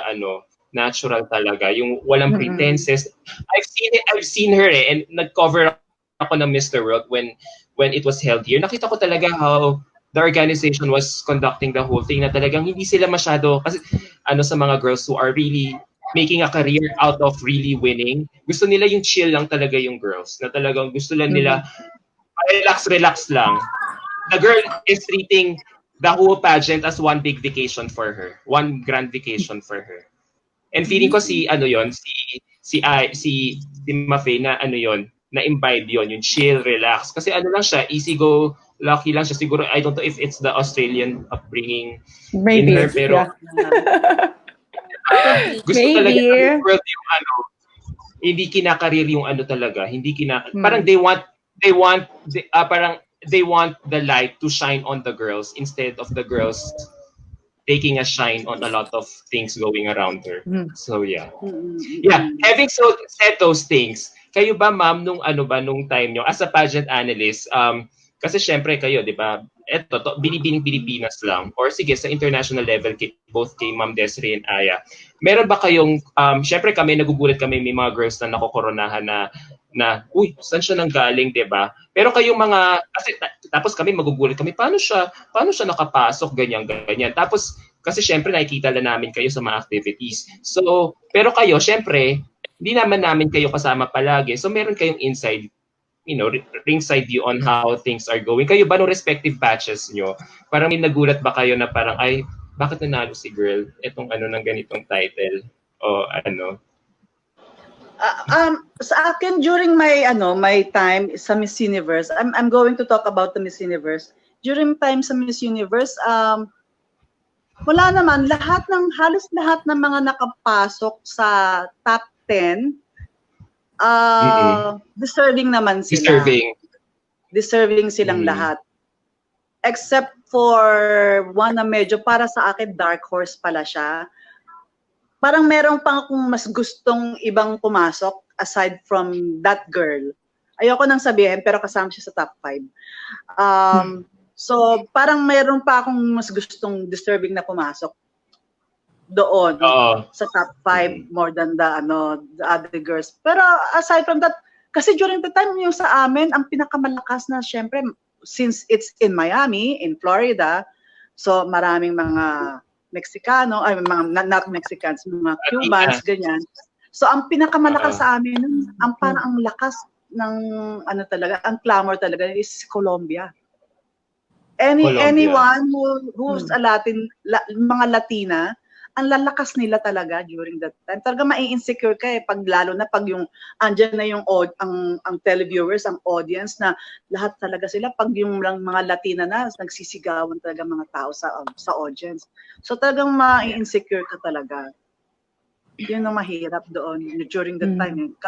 natural talaga. Yung walang pretenses. I've seen her and nag-cover ako ng Mr. World when it was held here. Nakita ko talaga how the organization was conducting the whole thing na talagang hindi sila masyado, kasi sa mga girls who are really making a career out of really winning. Gusto nila yung chill lang talaga yung girls. Na talagang gusto lang nila relax lang. The girl is treating the whole pageant as one big vacation for her. One grand vacation for her. And feeling ko si Mafae na na-imbibe yon, yung chill, relax. Kasi lang siya, easy go, lucky lang siya. Siguro, I don't know if it's the Australian upbringing in her, pero gusto talaga ng world yung hindi kinakarir yung talaga, hindi parang they want the light to shine on the girls instead of the girls taking a shine on a lot of things going around her. So having said those things, kayo ba ma'am nung time nyo as a pageant analyst, kasi syempre kayo, di ba, Binibining Pilipinas lang, or sige, sa international level, both kay Ma'am Desiree and Aya, meron ba kayong, syempre kami, nagugulat kami, may mga girls na nakokoronahan na uy, saan siya nanggaling, di ba? Pero kayong mga, kasi tapos kami magugulat kami, paano siya nakapasok, ganyan. Tapos, kasi syempre nakikita lang namin kayo sa mga activities. So, pero kayo, syempre, hindi namin kayo kasama palagi. So, meron kayong inside ringside view on how things are going. Kayo ba no respective batches nyo? Parang may nagulat ba kayo na parang, ay, bakit nanalo si girl? Etong ng ganitong title? O
Sa akin during my time sa Miss Universe, I'm going to talk about the Miss Universe. During time sa Miss Universe, wala naman, halos lahat ng mga nakapasok sa top 10, deserving naman sila. Deserving silang lahat. Except for one na medyo para sa akin dark horse pala siya. Parang meron pang akong mas gustong ibang pumasok aside from that girl. Ayoko nang sabihin pero kasama siya sa top 5. So parang meron pa akong mas gustong deserving na pumasok doon sa top 5 more than the other girls. Pero aside from that, kasi during the time yung sa amin, ang pinakamalakas na syempre since it's in Miami, in Florida, so maraming mga Mexicano, ay mga not Mexicans, mga Cubans, ganyan. So ang pinakamalakas sa amin, ang parang ang lakas ng talaga, ang clamor talaga is Colombia. Anyone who's a Latin, mga Latina, ang lalakas nila talaga during that time. Talaga mai-insecure ka pag lalo na pag yung andyan na yung ang televiewers, ang audience na lahat talaga sila pag yung lang mga Latina na nagsisigawan talaga mga tao sa audience. So talagang mai-insecure ka talaga. Yun ang mahirap doon during that time.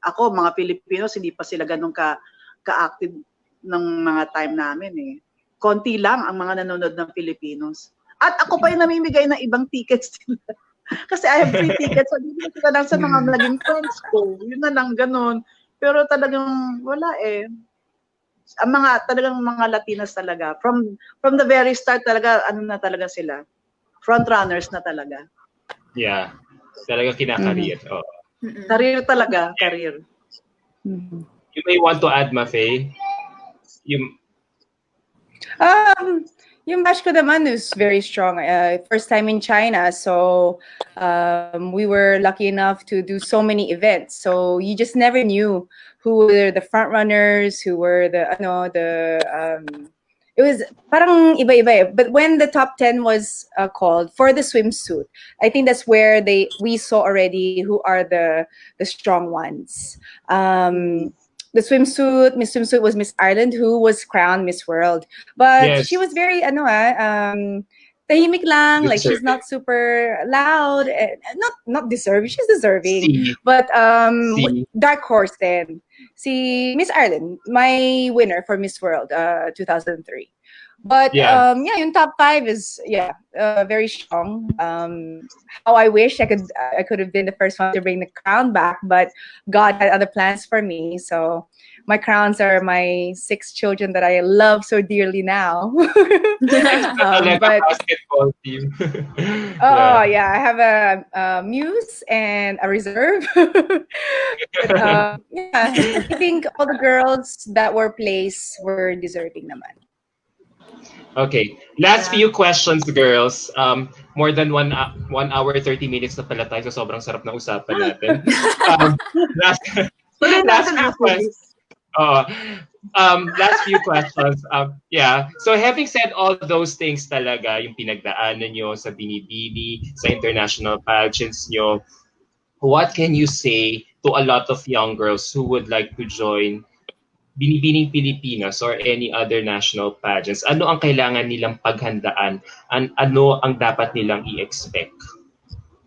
Ako, mga Filipinos, hindi pa sila ganun ka-active ng mga time namin Konti lang ang mga nanonood ng Filipinos. At ako pa yung namimigay ng ibang tickets nila. Kasi I have free tickets. So, hindi ko lang sa mga naging friends ko. Yun na lang, ganun. Pero talagang wala Ang talagang mga Latinas talaga. From the very start talaga, na talaga sila. Front runners na talaga.
Yeah. Talaga kinakareer.
Career talaga, career.
You may want to add, Mafae.
Yung batch ko naman is very strong. First time in China, so we were lucky enough to do so many events. So you just never knew who were the front runners, who were it was parang iba-iba. But when the top 10 was called for the swimsuit, I think that's where we saw already who are the strong ones. The swimsuit, Miss Swimsuit was Miss Ireland, who was crowned Miss World. But she was very, tahimik lang, like she's not super loud, not deserving. She's deserving, but dark horse then. Si Miss Ireland, my winner for Miss World, 2003. But yung top 5 is very strong. How I wish I could have been the first one to bring the crown back, but God had other plans for me. So my crowns are my 6 children that I love so dearly now.
Like a basketball team.
I have a muse and a reserve. But, I think all the girls that were placed were deserving naman.
Okay. Last few questions, girls. More than 1 hour, 30 minutes na pala tayo. So sobrang sarap na usapan natin. Last few questions. Last few questions. So having said all those things talaga, yung pinagdaanan nyo sa Binibining, sa international pageants nyo, what can you say to a lot of young girls who would like to join Binibining Pilipinas or any other national pageants? Ano ang kailangan nilang paghandaan? Ano ang dapat nilang i-expect?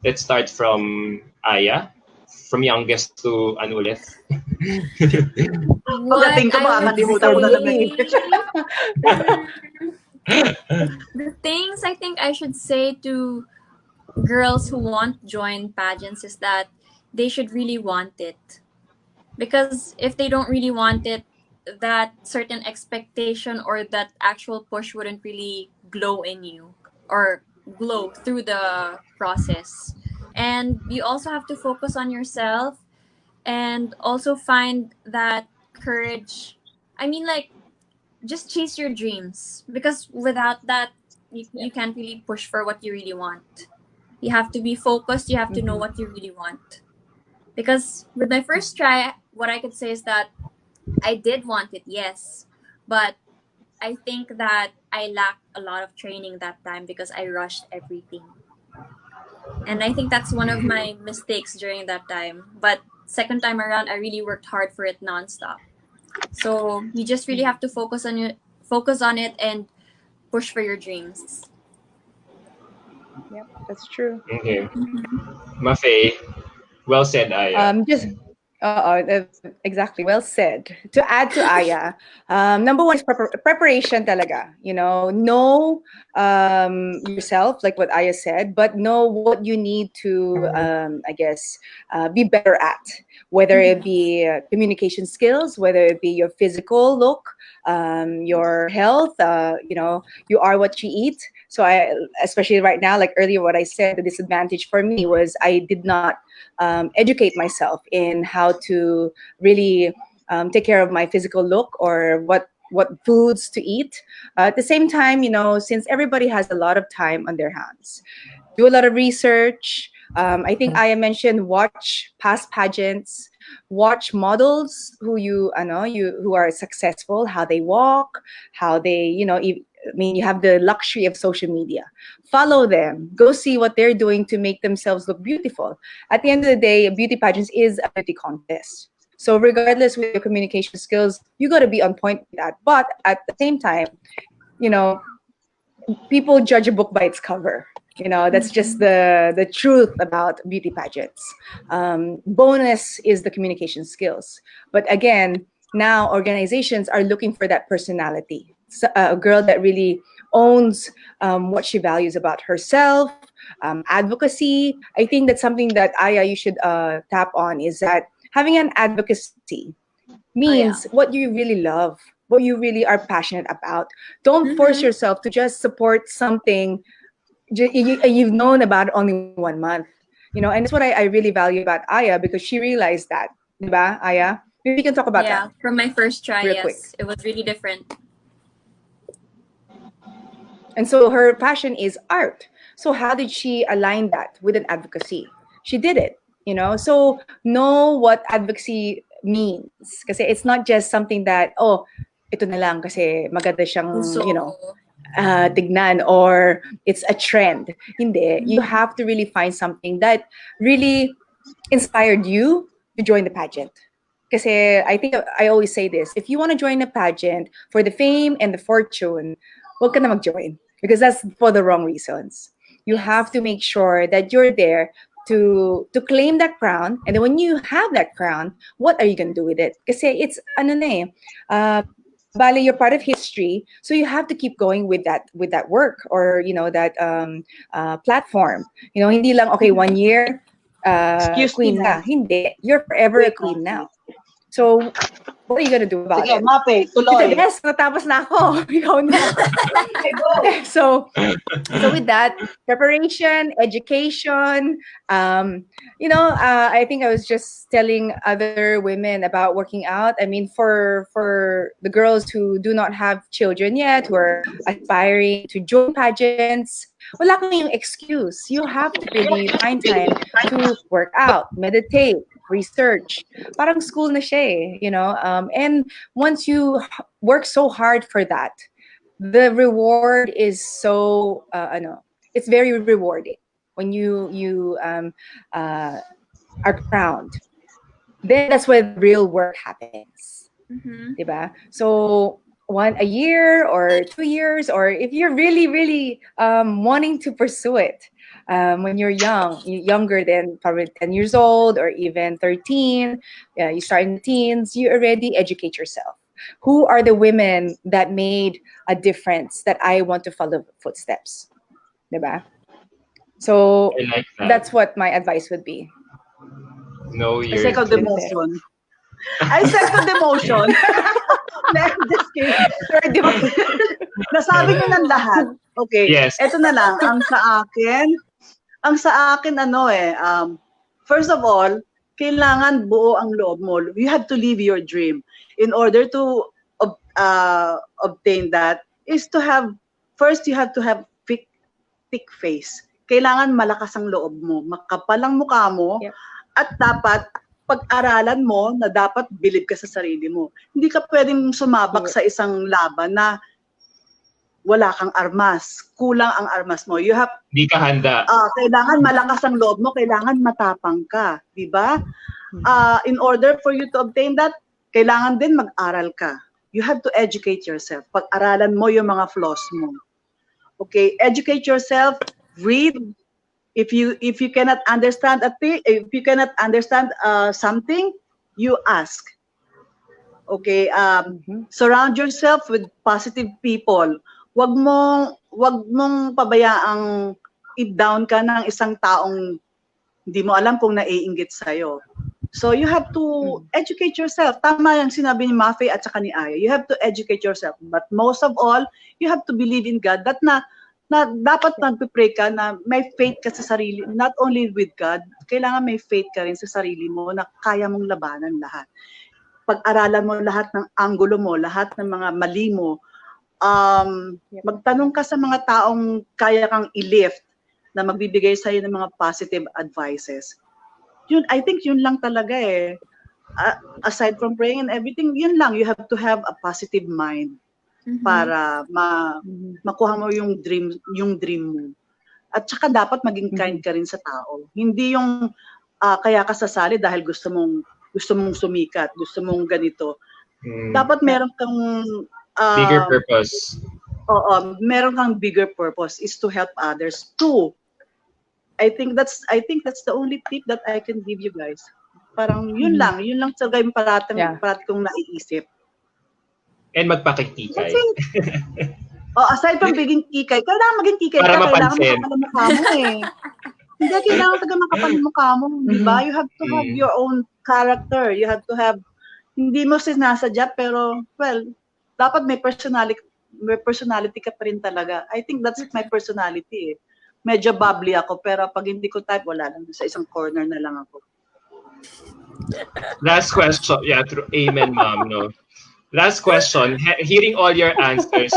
Let's start from Aya. From youngest to ano ulit?
Pagdating ko baka malimutan ko na naman.
The things I think I should say to girls who want to join pageants is that they should really want it. Because if they don't really want it, that certain expectation or that actual push wouldn't really glow in you or glow through the process. And you also have to focus on yourself and also find that courage. I mean, like, just chase your dreams, because without that, you can't really push for what you really want. You have to be focused. You have to know what you really want. Because with my first try, what I could say is that I did want it, yes. But I think that I lacked a lot of training that time because I rushed everything. And I think that's one of my mistakes during that time. But second time around, I really worked hard for it nonstop. So you just really have to focus on it, and push for your dreams.
Yep, that's true.
Okay. Mafae, well said, Aya.
Just exactly. Well said. To add to Aya, number one is preparation talaga. Know yourself, like what Aya said, but know what you need to, I guess, be better at. Whether it be communication skills, whether it be your physical look, your health. You are what you eat. So especially right now, like earlier, what I said, the disadvantage for me was I did not educate myself in how to really take care of my physical look or what foods to eat. At the same time, since everybody has a lot of time on their hands, do a lot of research. I think I mentioned watch past pageants, watch models who are successful, how they walk, how they you have the luxury of social media. Follow them. Go see what they're doing to make themselves look beautiful. At the end of the day, a beauty pageant is a beauty contest. So regardless with your communication skills, you got to be on point with that. But at the same time, people judge a book by its cover. That's just the truth about beauty pageants. Bonus is the communication skills. But again, now organizations are looking for that personality. So, a girl that really owns what she values about herself, advocacy. I think that's something that Aya, you should tap on, is that having an advocacy means what you really love, what you really are passionate about. Don't force yourself to just support something you've known about only 1 month. And that's what I really value about Aya, because she realized that. Diba, Aya? Maybe we can talk about that.
From my first try,
real
yes.
quick.
It was really different.
And so her passion is art. So how did she align that with an advocacy? She did it, So know what advocacy means. Kasi it's not just something that, ito na lang kasi maganda siyang, tignan, or it's a trend. Hindi. You have to really find something that really inspired you to join the pageant. Kasi I think I always say this, if you want to join a pageant for the fame and the fortune, huwag ka na mag-join, because that's for the wrong reasons. You have to make sure that you're there to claim that crown, and then when you have that crown, what are you going to do with it? Kasi it's bale, you're part of history, so you have to keep going with that work, or that platform. Hindi lang okay 1 year queen na. Hindi, you're forever a queen now. So what are you gonna do about it?
Mape, tuloy.
Yes, natapos na ako. Ikaw na. So with that, preparation, education, I think I was just telling other women about working out. I mean, for the girls who do not have children yet, who are aspiring to join pageants, wala kang yung excuse. You have to really find time to work out, meditate, research. Parang school na siya, and once you work so hard for that, the reward is so it's very rewarding when you are crowned. Then that's where the real work happens. Diba? So a year or 2 years, or if you're really wanting to pursue it, when you're younger than probably 10 years old, or even 13, you start in the teens, you already educate yourself. Who are the women that made a difference that I want to follow footsteps? Diba? So
like
that's what my advice would be.
Know your
Second the motion. I second the motion. Just kidding. Nasabi ko ng lahat. Okay.
Yes.
Ito na lang. Ang sa akin, first of all, kailangan buo ang loob mo. You have to live your dream. In order to obtain that, is to have, first you have to have thick face. Kailangan malakas ang loob mo. Makapal ang mukha mo. Yep. At dapat pag-aralan mo na dapat believe ka sa sarili mo. Hindi ka pwedeng sumabak sa isang laban na wala kang armas. Kulang ang armas mo.
Hindi ka handa.
Kailangan malakas ang loob mo. Kailangan matapang ka. Diba? In order for you to obtain that, kailangan din mag-aral ka. You have to educate yourself. Pag-aralan mo yung mga flaws mo. Okay, educate yourself, read. If you cannot understand something, you ask. Okay, surround yourself with positive people. Wag mong pabayaang i-down ka ng isang taong hindi mo alam kung naiinggit sa'yo. So you have to educate yourself. Tama yung sinabi ni Mafae at saka ni Aya. You have to educate yourself. But most of all, you have to believe in God that na dapat magpipray ka na may faith ka sa sarili. Not only with God, kailangan may faith ka rin sa sarili mo na kaya mong labanan lahat. Pag-aralan mo lahat ng anggulo mo, lahat ng mga mali mo. Magtanong ka sa mga taong kaya kang i-lift na magbibigay sa'yo ng mga positive advices. Yun, I think yun lang talaga eh. Aside from praying and everything, yun lang. You have to have a positive mind para makuha mo yung dream mo. At saka dapat maging kind ka rin sa tao. Hindi yung kaya ka sasali dahil gusto mong sumikat, gusto mong ganito. Dapat meron kang
bigger purpose.
Oo, meron kang bigger purpose is to help others too. I think that's the only tip that I can give you guys. Parang yun lang talaga yung parati kong naiisip.
And magpakikikay.
Aside from maging kikay, kailangan maging kikay
para
ka,
mapansin.
Kailangan makapal mukha mo eh. Hindi, kailangan talaga makapal mukha mo, di ba? You have to have your own character. You have to have, hindi mo sinasadya, pero, well, dapat may personality ka pa rin talaga. I think that's my personality eh. Medyo bubbly ako, pero pag hindi ko type, wala lang. Sa isang corner na lang ako.
Last question. Yeah, true. Amen, ma'am. No. Last question. Hearing all your answers,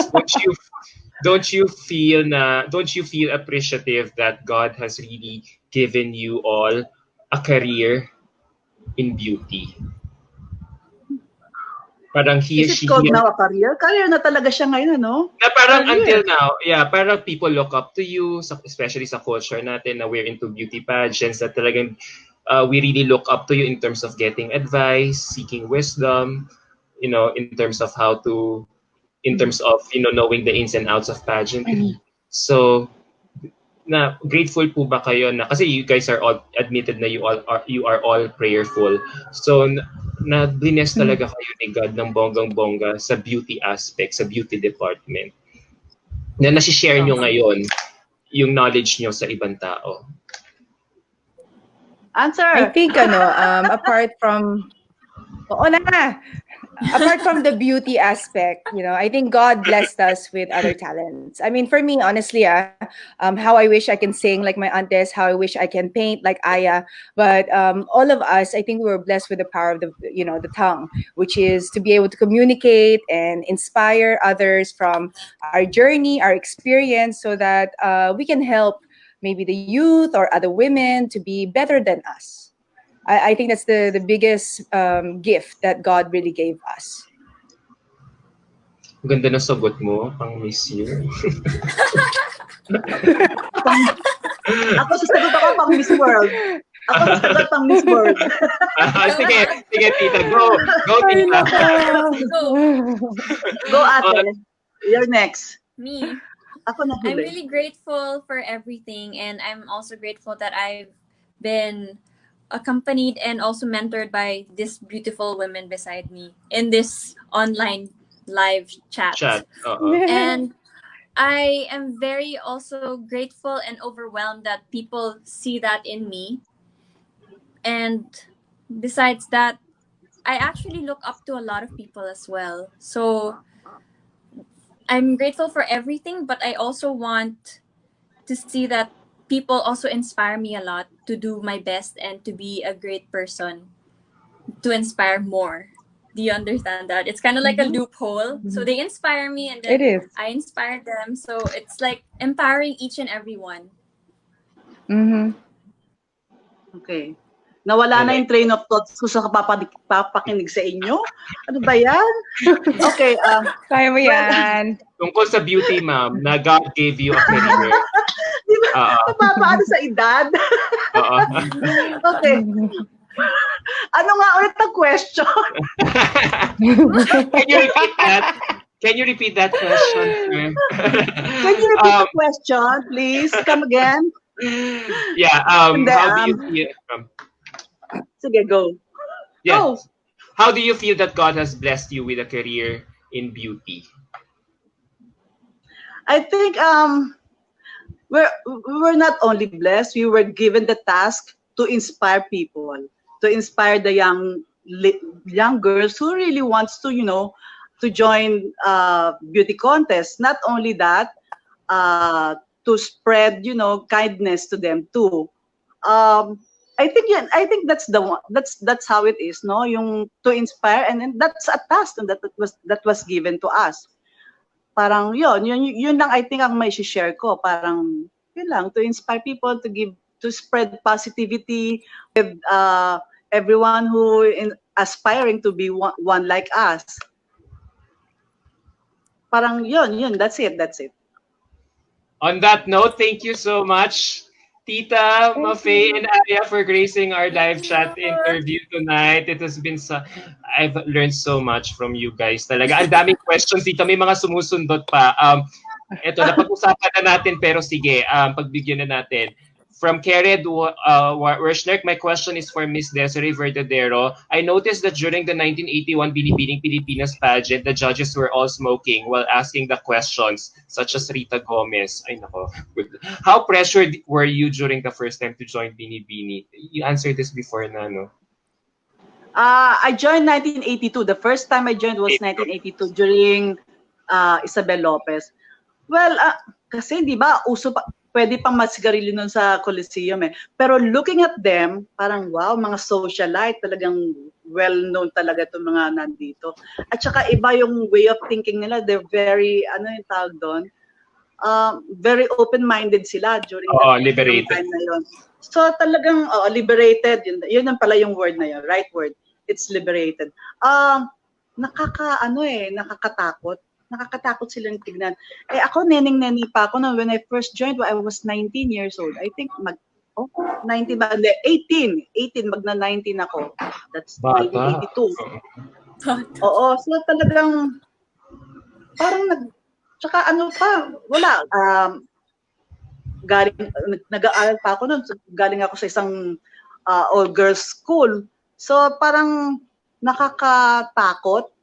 don't you feel appreciative that God has really given you all a career in beauty? Parang
Is it called now a career? Career na talaga siya ngayon, ano?
Na parang
career.
Until now, parang people look up to you, especially sa culture natin na we're into beauty pageants, that talagang we really look up to you in terms of getting advice, seeking wisdom, in terms of knowing the ins and outs of pageantry. So, grateful po ba kayo na, kasi you guys are all admitted na you are all prayerful. So, bless talaga kayo ni God ng bonggang-bongga sa beauty aspect, sa beauty department. Na nasi-share nyo ngayon yung knowledge nyo sa ibang tao.
Answer!
I think, apart from the beauty aspect, I think God blessed us with other talents. I mean, for me, honestly, how I wish I can sing like my aunties, how I wish I can paint like Aya. But all of us, I think we were blessed with the power of the tongue, which is to be able to communicate and inspire others from our journey, our experience, so that we can help maybe the youth or other women to be better than us. I think that's the biggest gift that God really gave us.
Ganda ng sagot mo, pang Miss Year.
Ako sasagot ako pang Miss World.
Sige, tita. Go, tita.
Go, ate. You're next.
Me.
Ako na huli.
I'm really grateful for everything, and I'm also grateful that I've been accompanied and also mentored by these beautiful women beside me in this online live chat. And I am very also grateful and overwhelmed that people see that in me. And besides that, I actually look up to a lot of people as well. So I'm grateful for everything, but I also want to see that people also inspire me a lot to do my best and to be a great person, to inspire more. Do you understand that? It's kind of like a loophole. So they inspire me and then I inspire them. So it's like empowering each and every one.
Okay. Nawala na yung train of thoughts ko sa papakinig sa inyo. Ano ba yan? Okay.
Kaya mo yan.
Tungkol sa beauty, ma'am, na God gave you a career.
Di ba? Papaano sa edad?
Oo.
Okay. Ano nga ulit ang question?
Can you repeat that? Can you repeat that question, sir?
Can you repeat the question, please? Come again?
Yeah.
Hindi,
How do you feel?
Sige, go.
Yeah.
Oh.
How do you feel that God has blessed you with a career in beauty?
I think we're not only blessed, we were given the task to inspire people, to inspire the young girls who really wants to, to join beauty contests. Not only that, to spread, kindness to them too. I think that's the one. That's how it is, no? Yung to inspire, and then that's a task that was given to us. Parang yun lang I think ang may share ko. Parang yun lang, to inspire people, to spread positivity with everyone who aspiring to be one like us. Parang yun, that's it.
On that note, thank you so much, Tita, Mafae, and Aya for gracing our live chat interview tonight. It has been I've learned so much from you guys. Talaga, ang daming questions dito. May mga sumusundot pa. Ito, napag-usapan na natin, pero sige, pagbigyan na natin. From Kered Wershnerk, my question is for Miss Desiree Verdadero. I noticed that during the 1981 Binibining Pilipinas pageant, the judges were all smoking while asking the questions, such as Rita Gomez. Ay, nako. How pressured were you during the first time to join Binibini? You answered this before na, no?
I joined 1982. The first time I joined was 1982 during Isabel Lopez. Well, kasi di ba, pwede pang masigarilyo nun sa Coliseum eh. Pero looking at them, parang wow, mga socialite, talagang well-known talaga itong mga nandito. At saka iba yung way of thinking nila. They're very, ano yung tawag doon? Very open-minded sila during
liberated.
Time na yun. So talagang liberated, yun ang pala yung word na yun, right word. It's liberated. Nakakatakot. Nakakatakot silang tignan. Eh ako, neneng-neni pa ako when I first joined, I was 19 years old. I think 19 ba? 18, magna-19 ako. That's 1982. Oo, so talagang parang tsaka ano pa, wala. Nag-aaral pa ako noon. Galing ako sa isang all-girls school. So parang nakakatakot,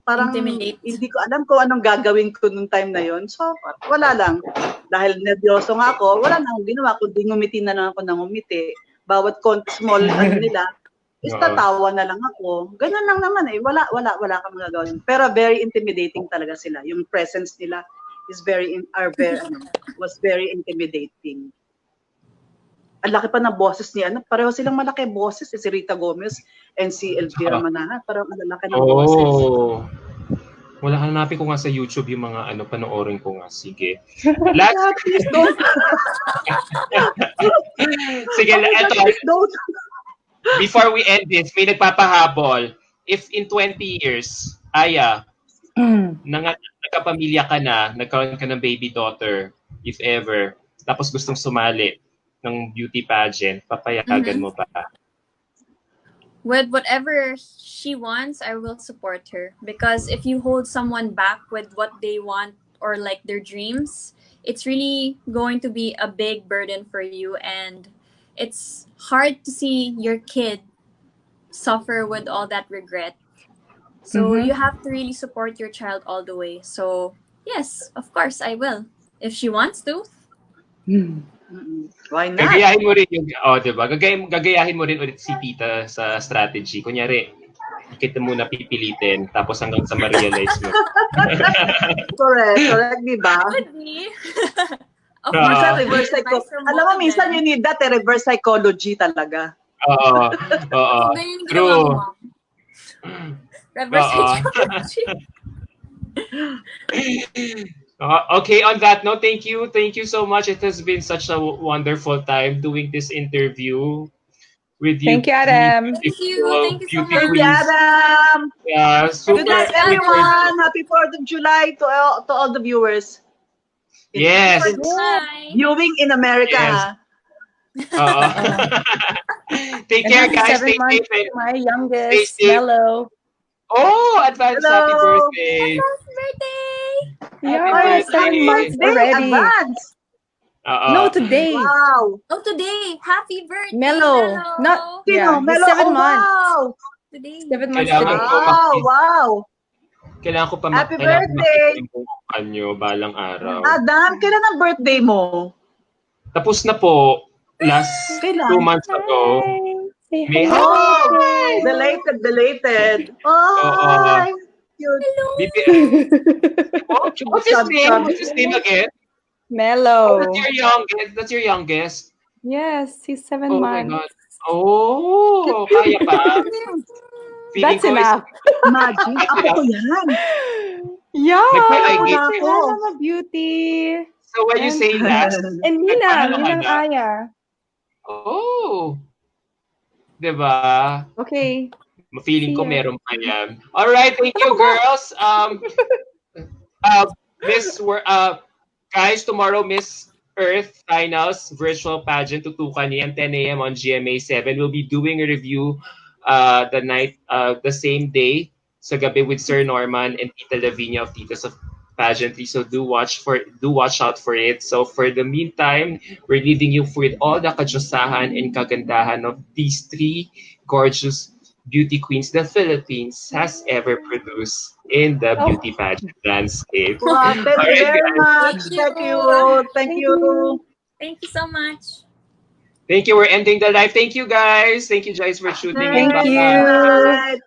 parang hindi ko alam kung anong gagawin ko nung time na yon. So, wala lang. Dahil nervyoso nga ako, wala nang ginawa, kundi ngumiti na lang ako ng ngumiti. Bawat small nila, is tatawa na lang ako. Ganun lang naman eh. Wala kang magagawin. Pero very intimidating talaga sila. Yung presence nila is was very intimidating. Ang laki pa ng boses niya. Pareho silang malaki boses. Si Rita Gomez and si Elvira Manahan. Parang ang laki ng boses.
Wala, hanapin ko nga sa YouTube yung mga panoorin ko nga. Sige. Sige, ito. Before we end this, may nagpapahabol. If in 20 years, Aya, nagkapamilya ka na, nagkaroon ka ng baby daughter, if ever, tapos gustong sumali ng beauty pageant, papayagan mo ba?
With whatever she wants, I will support her. Because if you hold someone back with what they want or like their dreams, it's really going to be a big burden for you. And it's hard to see your kid suffer with all that regret. So you have to really support your child all the way. So yes, of course, I will. If she wants to.
Why not?
Gagayahin mo rin yung, diba? Gagayahin mo rin ulit si Tita sa strategy. Kunyari, kita muna pipilitin, tapos hanggang sa ma-realize mo.
Correct, diba?
Of course,
reverse psychology. Alam mo, minsan you need that, reverse psychology talaga.
Oo. True.
Reverse psychology.
Okay, on that note, thank you so much. It has been such a wonderful time doing this interview with you.
Thank you, Adam.
Thank you so much.
Thank you, Adam.
Yeah, super.
Good night, everyone. Happy 4th of July to all the viewers.
Yes.
Viewing in America.
Yes. Take
And
care,
happy
guys.
7
Stay
months
safe and
to my
stay
youngest,
safe.
Mello.
Oh, advance happy
Hello.
birthday.
Happy birthday!
Happy
Yeah,
Ay, happy
7
birthday.
months
birthday,
already.
advance.
No,
Oo.
today.
Wow.
Oh, today! Happy birthday,
Mello. Not,
Mello!
yeah,
Sino?
he's
Melo.
7
Oh,
months.
wow.
7 months
Kailangan
today.
ko
Wow, wow.
kailangan ko pa
Happy
kailangan ko makita
birthday.
yung mukha nyo balang araw.
Adam, kailan ang birthday mo?
Tapos na po. Last 2
Kailan?
months ago.
Hi. Say
May
hello.
Oh,
hi!
belated. Oh,
Oo.
hi. Cute.
What's his name? What's his name again? Oh,
Mello.
that's your youngest. That's your youngest.
Yes, he's 7
Oh my
months.
God. Oh, kaya pa. Feeling
That's
ko is
enough.
Imagine, ako ko yan.
Yeah,
Nagpa-eye
Ako na
gate.
ako.
I'm a beauty.
So when you
And,
say last,
and Ninang
nagpahalaga.
Aya.
Oh, 'di ba?
Okay.
Feeling
See
ko
ya.
meron pa yan. All right, thank you girls. Uh, Miss guys, tomorrow Miss Earth Finals virtual pageant tutukan niya at 10 a.m. on GMA 7. We'll be doing a review the same day sa gabi with Sir Norman and Tita Lavinia of Titas of Pageantry. So do watch out for it. So for the meantime, we're leaving you with all the kadyusahan and kagandahan of these three gorgeous beauty queens the Philippines has ever produced in the
Oh,
beauty pageant landscape.
Wow, thank
All
you
right,
very
guys.
much.
Thank
Thank
you.
you. Thank
thank
you.
you.
Thank you so much.
Thank you. We're ending the live. Thank you, guys. Thank you, guys, for tuning in.
Thank
Thanks.
you.
Bye-bye.
Good night.